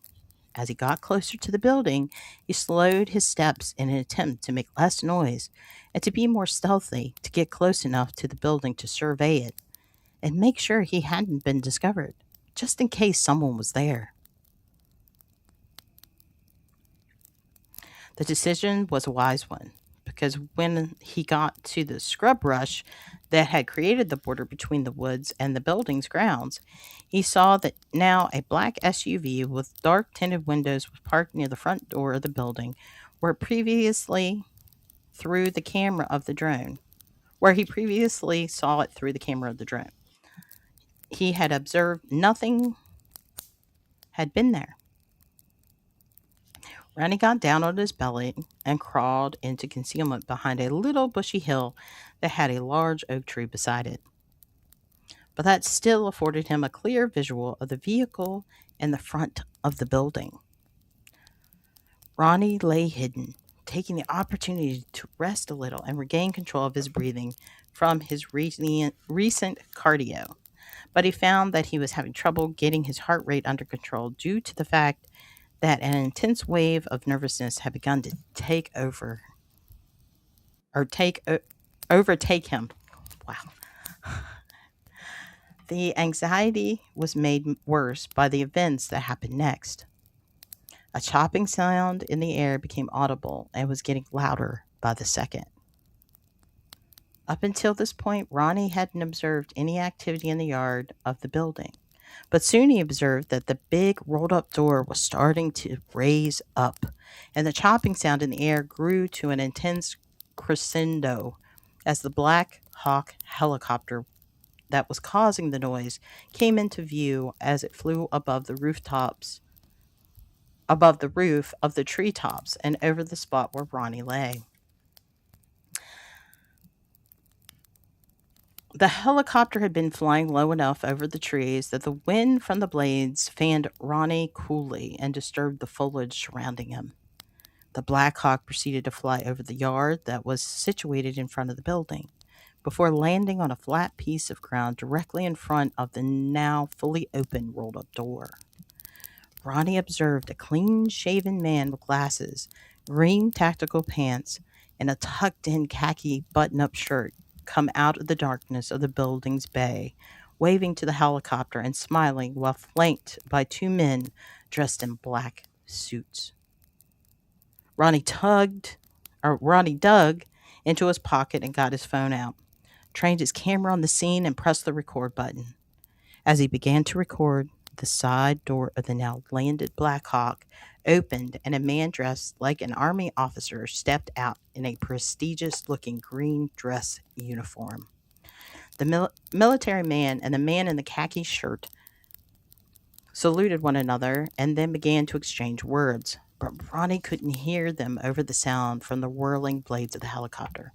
As he got closer to the building, he slowed his steps in an attempt to make less noise and to be more stealthy, to get close enough to the building to survey it and make sure he hadn't been discovered, just in case someone was there. The decision was a wise one, because when he got to the scrub brush that had created the border between the woods and the building's grounds, he saw that now a black SUV with dark tinted windows was parked near the front door of the building where previously through the camera of the drone, where he previously saw it through the camera of the drone. He had observed nothing had been there. Ronnie got down on his belly and crawled into concealment behind a little bushy hill that had a large oak tree beside it. But that still afforded him a clear visual of the vehicle and the front of the building. Ronnie lay hidden, taking the opportunity to rest a little and regain control of his breathing from his recent cardio. But he found that he was having trouble getting his heart rate under control due to the fact that an intense wave of nervousness had begun to overtake him. Wow. The anxiety was made worse by the events that happened next. A chopping sound in the air became audible and was getting louder by the second. Up until this point, Ronnie hadn't observed any activity in the yard of the building. But soon he observed that the big rolled-up door was starting to raise up, and the chopping sound in the air grew to an intense crescendo as the Black Hawk helicopter that was causing the noise came into view as it flew above the roof of the treetops and over the spot where Ronnie lay. The helicopter had been flying low enough over the trees that the wind from the blades fanned Ronnie coolly and disturbed the foliage surrounding him. The Black Hawk proceeded to fly over the yard that was situated in front of the building, before landing on a flat piece of ground directly in front of the now fully open rolled-up door. Ronnie observed a clean-shaven man with glasses, green tactical pants, and a tucked-in khaki button-up shirt come out of the darkness of the building's bay, waving to the helicopter and smiling while flanked by two men dressed in black suits. Ronnie dug into his pocket and got his phone out, trained his camera on the scene, and pressed the record button. As he began to record, the side door of the now landed Black Hawk opened and a man dressed like an army officer stepped out in a prestigious-looking green dress uniform. The military man and the man in the khaki shirt saluted one another and then began to exchange words, but Ronnie couldn't hear them over the sound from the whirling blades of the helicopter.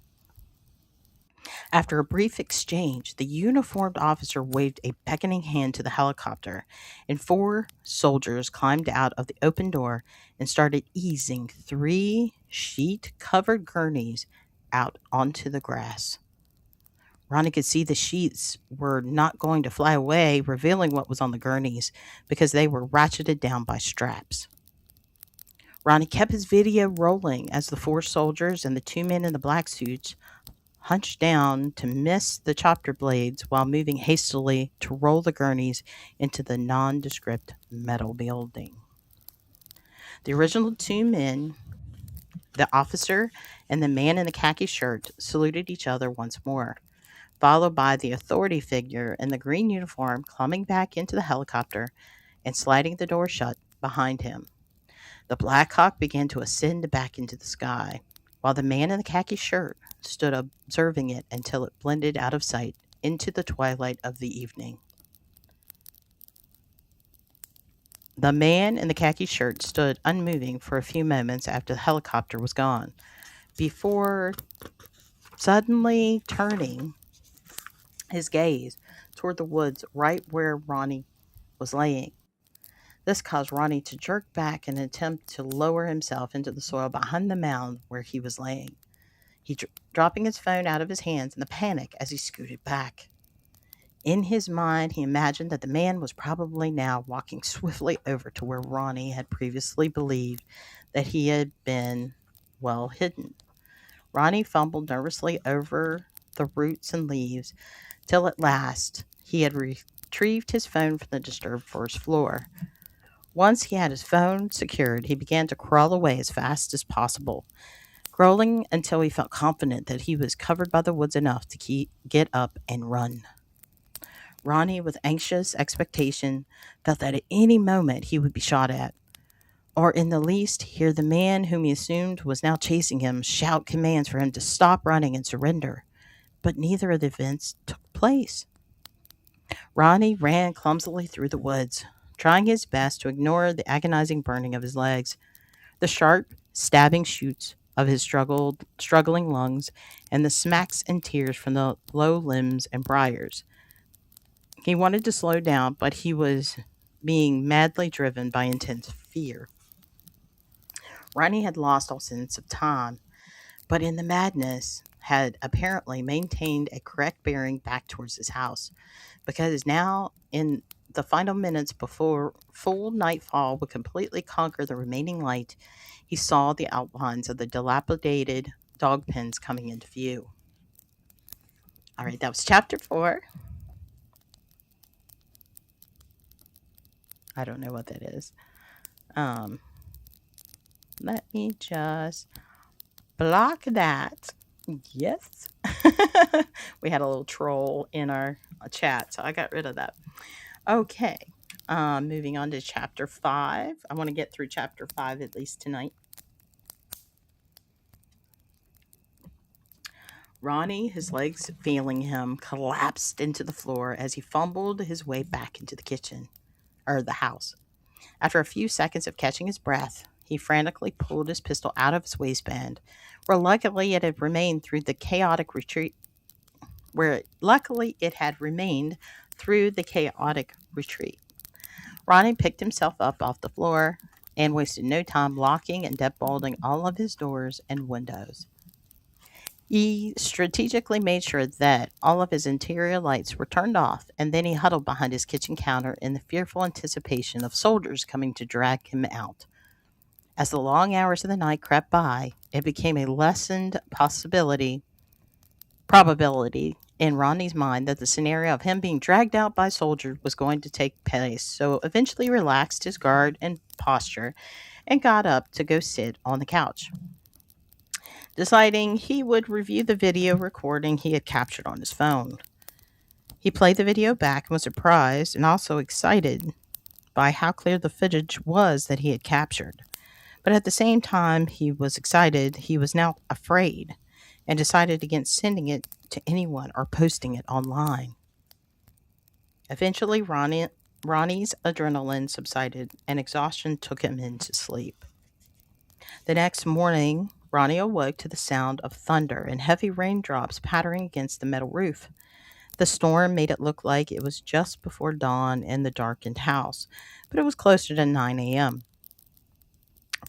After a brief exchange, the uniformed officer waved a beckoning hand to the helicopter, and 4 soldiers climbed out of the open door and started easing 3 sheet-covered gurneys out onto the grass. Ronnie could see the sheets were not going to fly away, revealing what was on the gurneys, because they were ratcheted down by straps. Ronnie kept his video rolling as the 4 soldiers and the 2 men in the black suits hunched down to miss the chopper blades while moving hastily to roll the gurneys into the nondescript metal building. The original 2 men, the officer and the man in the khaki shirt, saluted each other once more, followed by the authority figure in the green uniform climbing back into the helicopter and sliding the door shut behind him. The Black Hawk began to ascend back into the sky, while the man in the khaki shirt stood observing it until it blended out of sight into the twilight of the evening. The man in the khaki shirt stood unmoving for a few moments after the helicopter was gone, before suddenly turning his gaze toward the woods right where Ronnie was laying. This caused Ronnie to jerk back in an attempt to lower himself into the soil behind the mound where he was laying. He dropping his phone out of his hands in the panic as he scooted back. In his mind, he imagined that the man was probably now walking swiftly over to where Ronnie had previously believed that he had been well hidden. Ronnie fumbled nervously over the roots and leaves till at last he had retrieved his phone from the disturbed first floor. Once he had his phone secured, he began to crawl away as fast as possible, scrolling until he felt confident that he was covered by the woods enough to get up and run. Ronnie, with anxious expectation, felt that at any moment he would be shot at, or in the least hear the man whom he assumed was now chasing him shout commands for him to stop running and surrender. But neither of the events took place. Ronnie ran clumsily through the woods, trying his best to ignore the agonizing burning of his legs, the sharp, stabbing shoots of his struggling lungs, and the smacks and tears from the low limbs and briars. He wanted to slow down, but he was being madly driven by intense fear. Ronnie had lost all sense of time, but in the madness had apparently maintained a correct bearing back towards his house, because now, in the final minutes before full nightfall would completely conquer the remaining light, he saw the outlines of the dilapidated dog pens coming into view. All right, that was chapter 4. I don't know what that is. Let me just block that. Yes. We had a little troll in our chat, so I got rid of that. Okay. Moving on to chapter 5. I want to get through chapter 5 at least tonight. Ronnie, his legs failing him, collapsed into the floor as he fumbled his way back into the kitchen, or the house. After a few seconds of catching his breath, he frantically pulled his pistol out of his waistband, where luckily it had remained through the chaotic retreat. Ronnie picked himself up off the floor and wasted no time locking and deadbolting all of his doors and windows. He strategically made sure that all of his interior lights were turned off, and then he huddled behind his kitchen counter in the fearful anticipation of soldiers coming to drag him out. As the long hours of the night crept by, it became a lessened probability in Ronnie's mind that the scenario of him being dragged out by soldiers was going to take place, so eventually relaxed his guard and posture and got up to go sit on the couch, deciding he would review the video recording he had captured on his phone. He played the video back and was surprised and also excited by how clear the footage was that he had captured. But at the same time he was excited, he was now afraid and decided against sending it to anyone or posting it online. Eventually, Ronnie's adrenaline subsided and exhaustion took him into sleep. The next morning, Ronnie awoke to the sound of thunder and heavy raindrops pattering against the metal roof. The storm made it look like it was just before dawn in the darkened house, but it was closer to 9 a.m.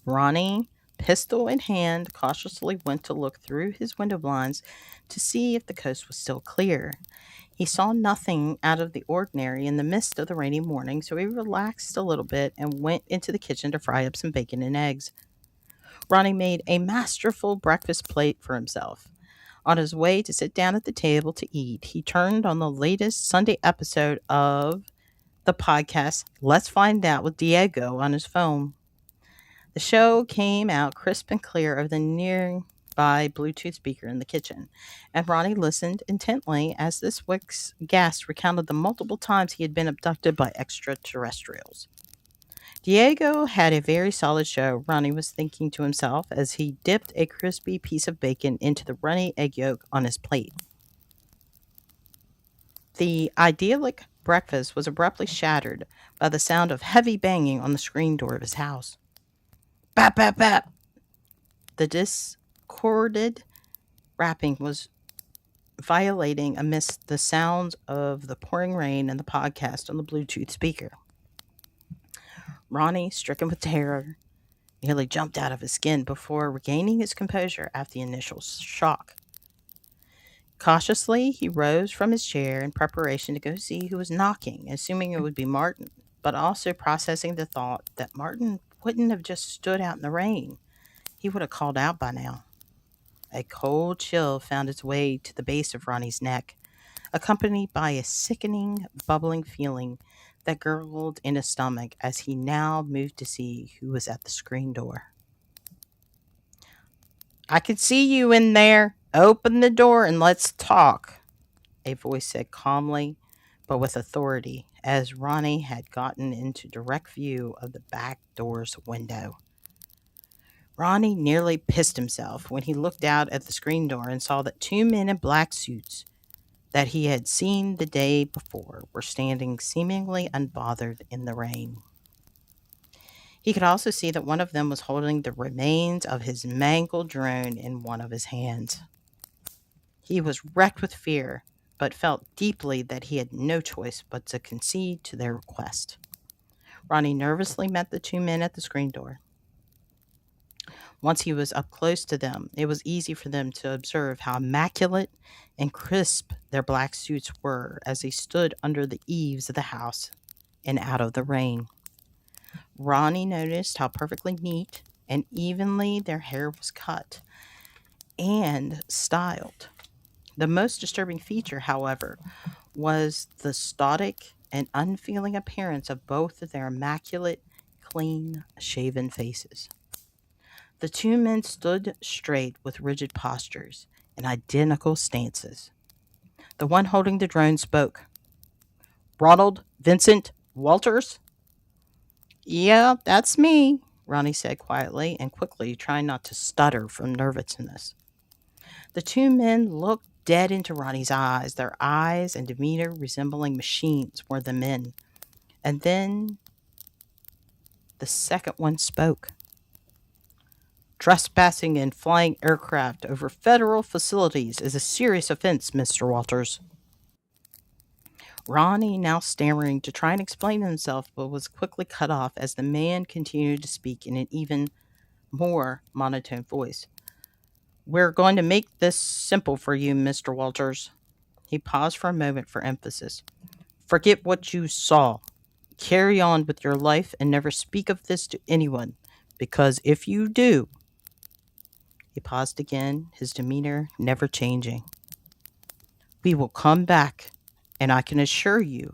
Ronnie, pistol in hand, cautiously went to look through his window blinds to see if the coast was still clear. He saw nothing out of the ordinary in the midst of the rainy morning, so he relaxed a little bit and went into the kitchen to fry up some bacon and eggs. Ronnie made a masterful breakfast plate for himself. On his way to sit down at the table to eat, he turned on the latest Sunday episode of the podcast Let's Find Out with Diego on his phone. The show came out crisp and clear over the nearby Bluetooth speaker in the kitchen, and Ronnie listened intently as this week's guest recounted the multiple times he had been abducted by extraterrestrials. Diego had a very solid show, Ronnie was thinking to himself as he dipped a crispy piece of bacon into the runny egg yolk on his plate. The idyllic breakfast was abruptly shattered by the sound of heavy banging on the screen door of his house. Bap, bap, bap. The discorded rapping was violating amidst the sounds of the pouring rain and the podcast on the Bluetooth speaker. Ronnie, stricken with terror, nearly jumped out of his skin before regaining his composure after the initial shock. Cautiously, he rose from his chair in preparation to go see who was knocking, assuming it would be Martin, but also processing the thought that Martin wouldn't have just stood out in the rain. He would have called out by now. A cold chill found its way to the base of Ronnie's neck, accompanied by a sickening, bubbling feeling that gurgled in his stomach as he now moved to see who was at the screen door. I can see you in there. Open the door and let's talk, a voice said calmly, but with authority, as Ronnie had gotten into direct view of the back door's window. Ronnie nearly pissed himself when he looked out at the screen door and saw that two men in black suits that he had seen the day before were standing seemingly unbothered in the rain. He could also see that one of them was holding the remains of his mangled drone in one of his hands. He was wrecked with fear, but felt deeply that he had no choice but to concede to their request. Ronnie nervously met the two men at the screen door. Once he was up close to them, it was easy for them to observe how immaculate and crisp their black suits were as they stood under the eaves of the house and out of the rain. Ronnie noticed how perfectly neat and evenly their hair was cut and styled. The most disturbing feature, however, was the static and unfeeling appearance of both of their immaculate, clean-shaven faces. The two men stood straight with rigid postures and identical stances. The one holding the drone spoke. "Ronald Vincent Walters?" "Yeah, that's me," Ronnie said quietly and quickly, trying not to stutter from nervousness. The two men looked dead into Ronnie's eyes, their eyes and demeanor resembling machines more than men. And then the second one spoke. "Trespassing and flying aircraft over federal facilities is a serious offense, Mr. Walters." Ronnie, now stammering to try and explain himself, but was quickly cut off as the man continued to speak in an even more monotone voice. "We're going to make this simple for you, Mr. Walters." He paused for a moment for emphasis. "Forget what you saw. Carry on with your life and never speak of this to anyone, because if you do..." He paused again, his demeanor never changing. "We will come back, and I can assure you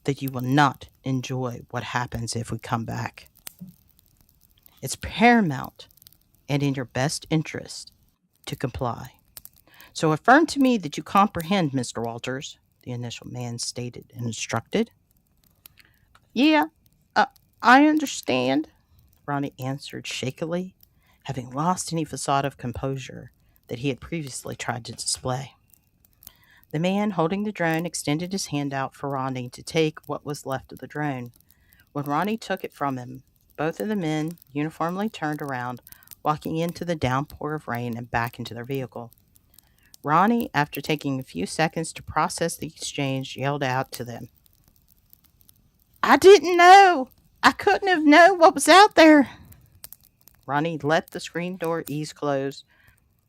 that you will not enjoy what happens if we come back. It's paramount and in your best interest to comply. So affirm to me that you comprehend, Mr. Walters," the initial man stated and instructed. "Yeah, I understand," Ronnie answered shakily, having lost any facade of composure that he had previously tried to display. The man holding the drone extended his hand out for Ronnie to take what was left of the drone. When Ronnie took it from him, both of the men uniformly turned around, walking into the downpour of rain and back into their vehicle. Ronnie, after taking a few seconds to process the exchange, yelled out to them. "I didn't know! I couldn't have known what was out there!" Ronnie let the screen door ease close.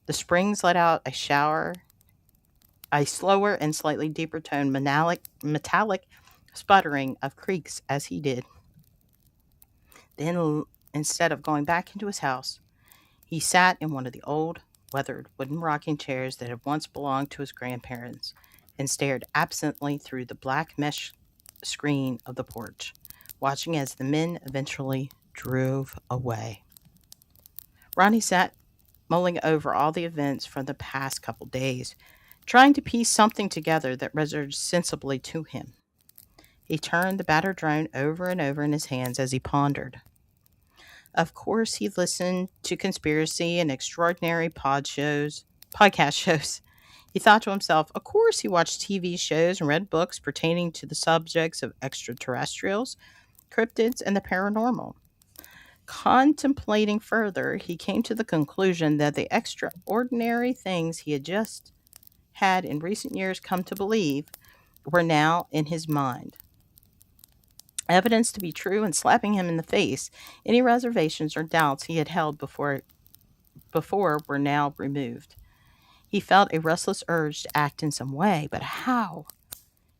The springs let out a slower and slightly deeper tone metallic sputtering of creaks as he did. Then, instead of going back into his house, he sat in one of the old, weathered wooden rocking chairs that had once belonged to his grandparents and stared absently through the black mesh screen of the porch, watching as the men eventually drove away. Ronnie sat mulling over all the events from the past couple days, trying to piece something together that resonated sensibly to him. He turned the battered drone over and over in his hands as he pondered. Of course, he listened to conspiracy and extraordinary podcast shows. He thought to himself, of course he watched TV shows and read books pertaining to the subjects of extraterrestrials, cryptids, and the paranormal. Contemplating further, he came to the conclusion that the extraordinary things he had in recent years come to believe were now in his mind. Evidence to be true and slapping him in the face, any reservations or doubts he had held before were now removed. He felt a restless urge to act in some way, but how?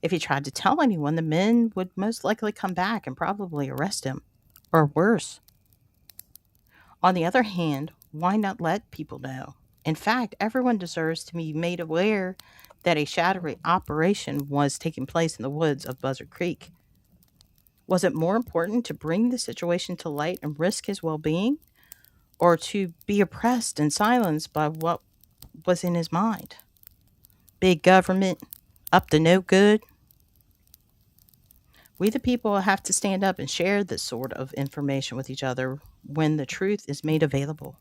If he tried to tell anyone, the men would most likely come back and probably arrest him, or worse. On the other hand, why not let people know? In fact, everyone deserves to be made aware that a shadowy operation was taking place in the woods of Buzzard Creek. Was it more important to bring the situation to light and risk his well-being, or to be oppressed and silenced by what was in his mind. Big government, up to no good. We, the people, have to stand up and share this sort of information with each other when the truth is made available.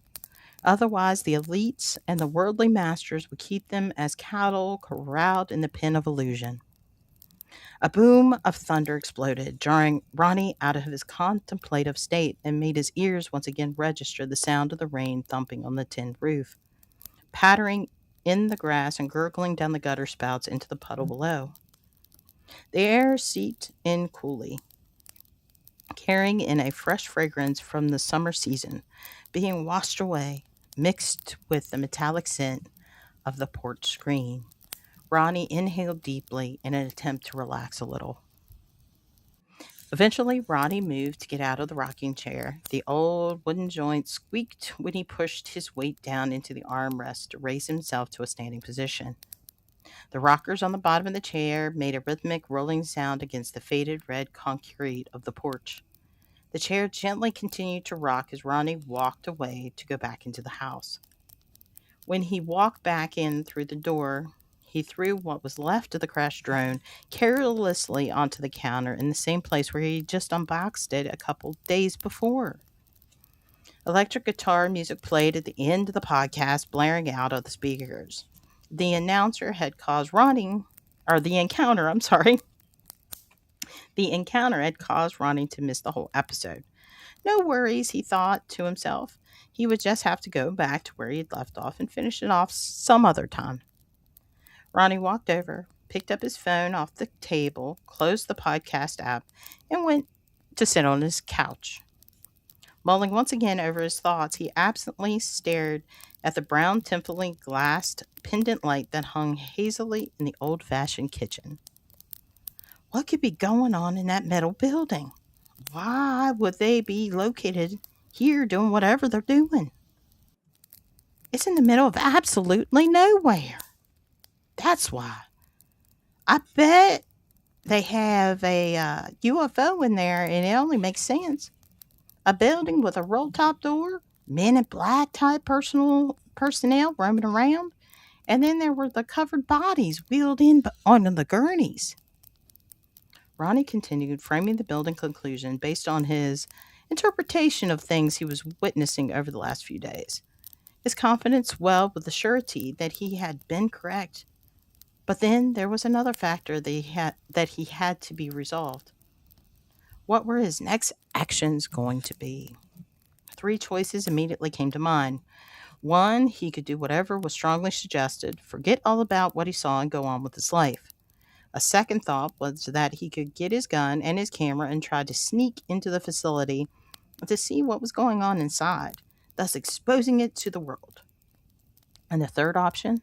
Otherwise, the elites and the worldly masters would keep them as cattle corralled in the pen of illusion. A boom of thunder exploded, jarring Ronnie out of his contemplative state and made his ears once again register the sound of the rain thumping on the tin roof, pattering in the grass and gurgling down the gutter spouts into the puddle below. The air seeped in coolly, carrying in a fresh fragrance from the summer season, being washed away, mixed with the metallic scent of the porch screen. Ronnie inhaled deeply in an attempt to relax a little. Eventually, Ronnie moved to get out of the rocking chair. The old wooden joint squeaked when he pushed his weight down into the armrest to raise himself to a standing position. The rockers on the bottom of the chair made a rhythmic rolling sound against the faded red concrete of the porch. The chair gently continued to rock as Ronnie walked away to go back into the house. When he walked back in through the door, he threw what was left of the crashed drone carelessly onto the counter in the same place where he just unboxed it a couple days before. Electric guitar music played at the end of the podcast, blaring out of the speakers. The encounter had caused Ronnie to miss the whole episode. No worries, he thought to himself. He would just have to go back to where he had left off and finish it off some other time. Ronnie walked over, picked up his phone off the table, closed the podcast app, and went to sit on his couch. Mulling once again over his thoughts, he absently stared at the brown tinfoily glassed pendant light that hung hazily in the old-fashioned kitchen. What could be going on in that metal building? Why would they be located here doing whatever they're doing? It's in the middle of absolutely nowhere. That's why. I bet they have a UFO in there, and it only makes sense. A building with a roll-top door, men in black type personnel roaming around, and then there were the covered bodies wheeled in on the gurneys. Ronnie continued, framing the building conclusion based on his interpretation of things he was witnessing over the last few days. His confidence swelled with the surety that he had been correct. But then there was another factor that he had to be resolved. What were his next actions going to be? 3 choices immediately came to mind. 1, he could do whatever was strongly suggested, forget all about what he saw and go on with his life. A second thought was that he could get his gun and his camera and try to sneak into the facility to see what was going on inside, thus exposing it to the world. And the third option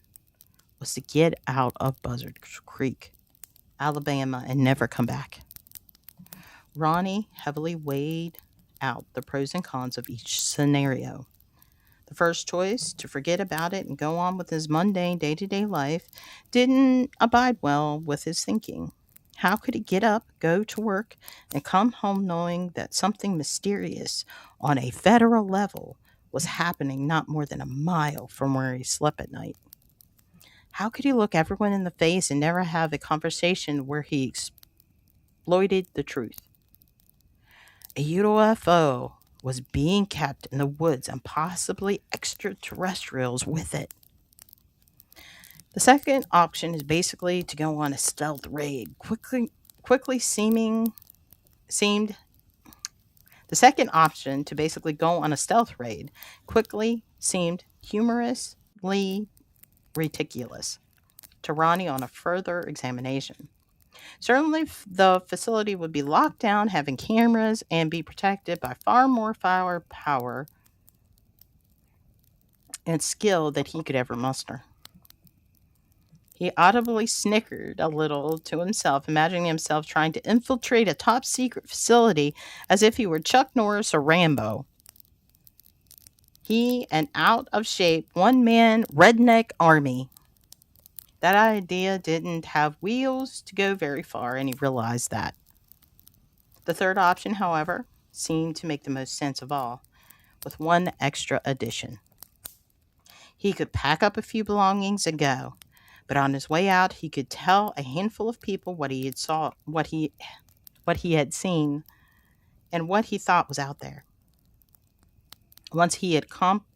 was to get out of Buzzard Creek, Alabama, and never come back. Ronnie heavily weighed out the pros and cons of each scenario. The first choice, to forget about it and go on with his mundane day-to-day life, didn't abide well with his thinking. How could he get up, go to work, and come home knowing that something mysterious on a federal level was happening not more than a mile from where he slept at night? How could he look everyone in the face and never have a conversation where he exploited the truth? A UFO was being kept in the woods and possibly extraterrestrials with it. The second option is basically to go on a stealth raid. The second option to basically go on a stealth raid quickly seemed humorously ridiculous to Ronnie on a further examination. Certainly, the facility would be locked down, having cameras, and be protected by far more firepower and skill that he could ever muster. He audibly snickered a little to himself, imagining himself trying to infiltrate a top-secret facility as if he were Chuck Norris or Rambo. He, an out-of-shape, one-man redneck army. That idea didn't have wheels to go very far, and he realized that. The third option, however, seemed to make the most sense of all. with one extra addition. He could pack up a few belongings and go, but on his way out, he could tell a handful of people what he had seen, and what he thought was out there. Once he had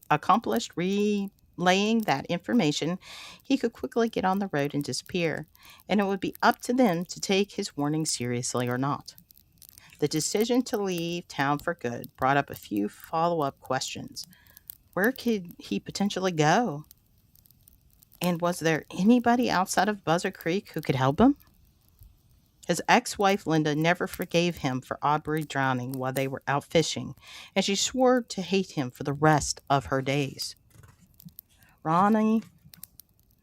accomplished relaying that information, he could quickly get on the road and disappear, and it would be up to them to take his warning seriously or not. The decision to leave town for good brought up a few follow-up questions. Where could he potentially go? And was there anybody outside of Buzzard Creek who could help him? His ex-wife Linda never forgave him for Aubrey drowning while they were out fishing, and she swore to hate him for the rest of her days. Ronnie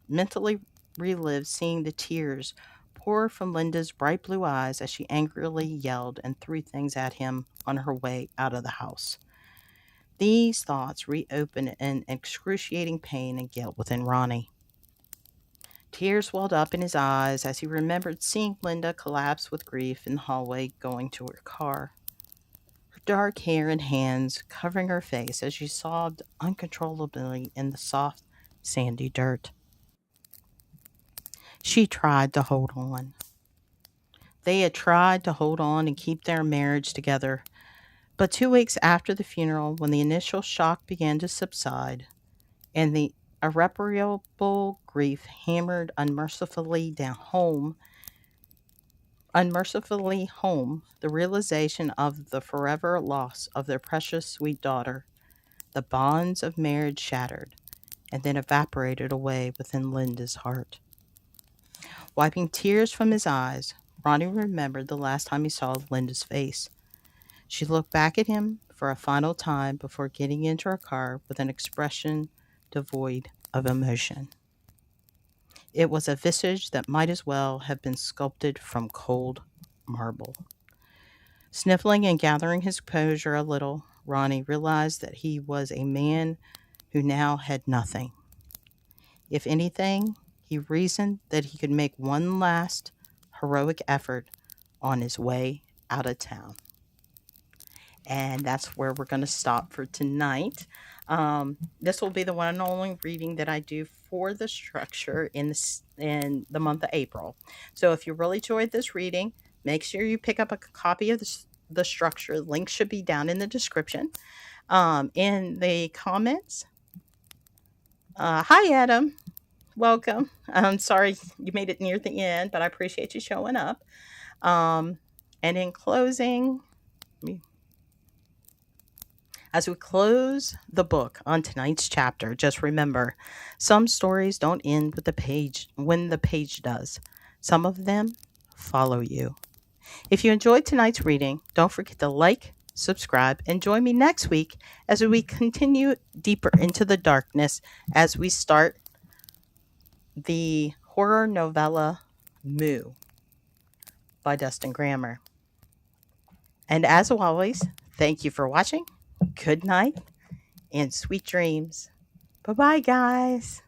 mentally relived seeing the tears pour from Linda's bright blue eyes as she angrily yelled and threw things at him on her way out of the house. These thoughts reopened an excruciating pain and guilt within Ronnie. Tears welled up in his eyes as he remembered seeing Linda collapse with grief in the hallway going to her car. Her dark hair and hands covering her face as she sobbed uncontrollably in the soft, sandy dirt. She tried to hold on. They had tried to hold on and keep their marriage together, but 2 weeks after the funeral, when the initial shock began to subside and the irreparable grief hammered unmercifully home, the realization of the forever loss of their precious sweet daughter, the bonds of marriage shattered and then evaporated away within Linda's heart. Wiping tears from his eyes, Ronnie remembered the last time he saw Linda's face. She looked back at him for a final time before getting into her car with an expression devoid of emotion. It was a visage that might as well have been sculpted from cold marble. Sniffling and gathering his composure a little, Ronnie realized that he was a man who now had nothing. If anything, he reasoned that he could make one last heroic effort on his way out of town. And that's where we're going to stop for tonight. This will be the one and only reading that I do for the structure in the month of April. So if you really enjoyed this reading, make sure you pick up a copy of the structure. Link should be down in the description. In the comments. Hi, Adam. Welcome. I'm sorry you made it near the end, but I appreciate you showing up. And in closing, as we close the book on tonight's chapter, just remember, some stories don't end with the page when the page does. Some of them follow you. If you enjoyed tonight's reading, don't forget to like, subscribe, and join me next week as we continue deeper into the darkness as we start the horror novella Moo by Dustin Grammer. And as always, thank you for watching. Good night and sweet dreams. Bye-bye, guys.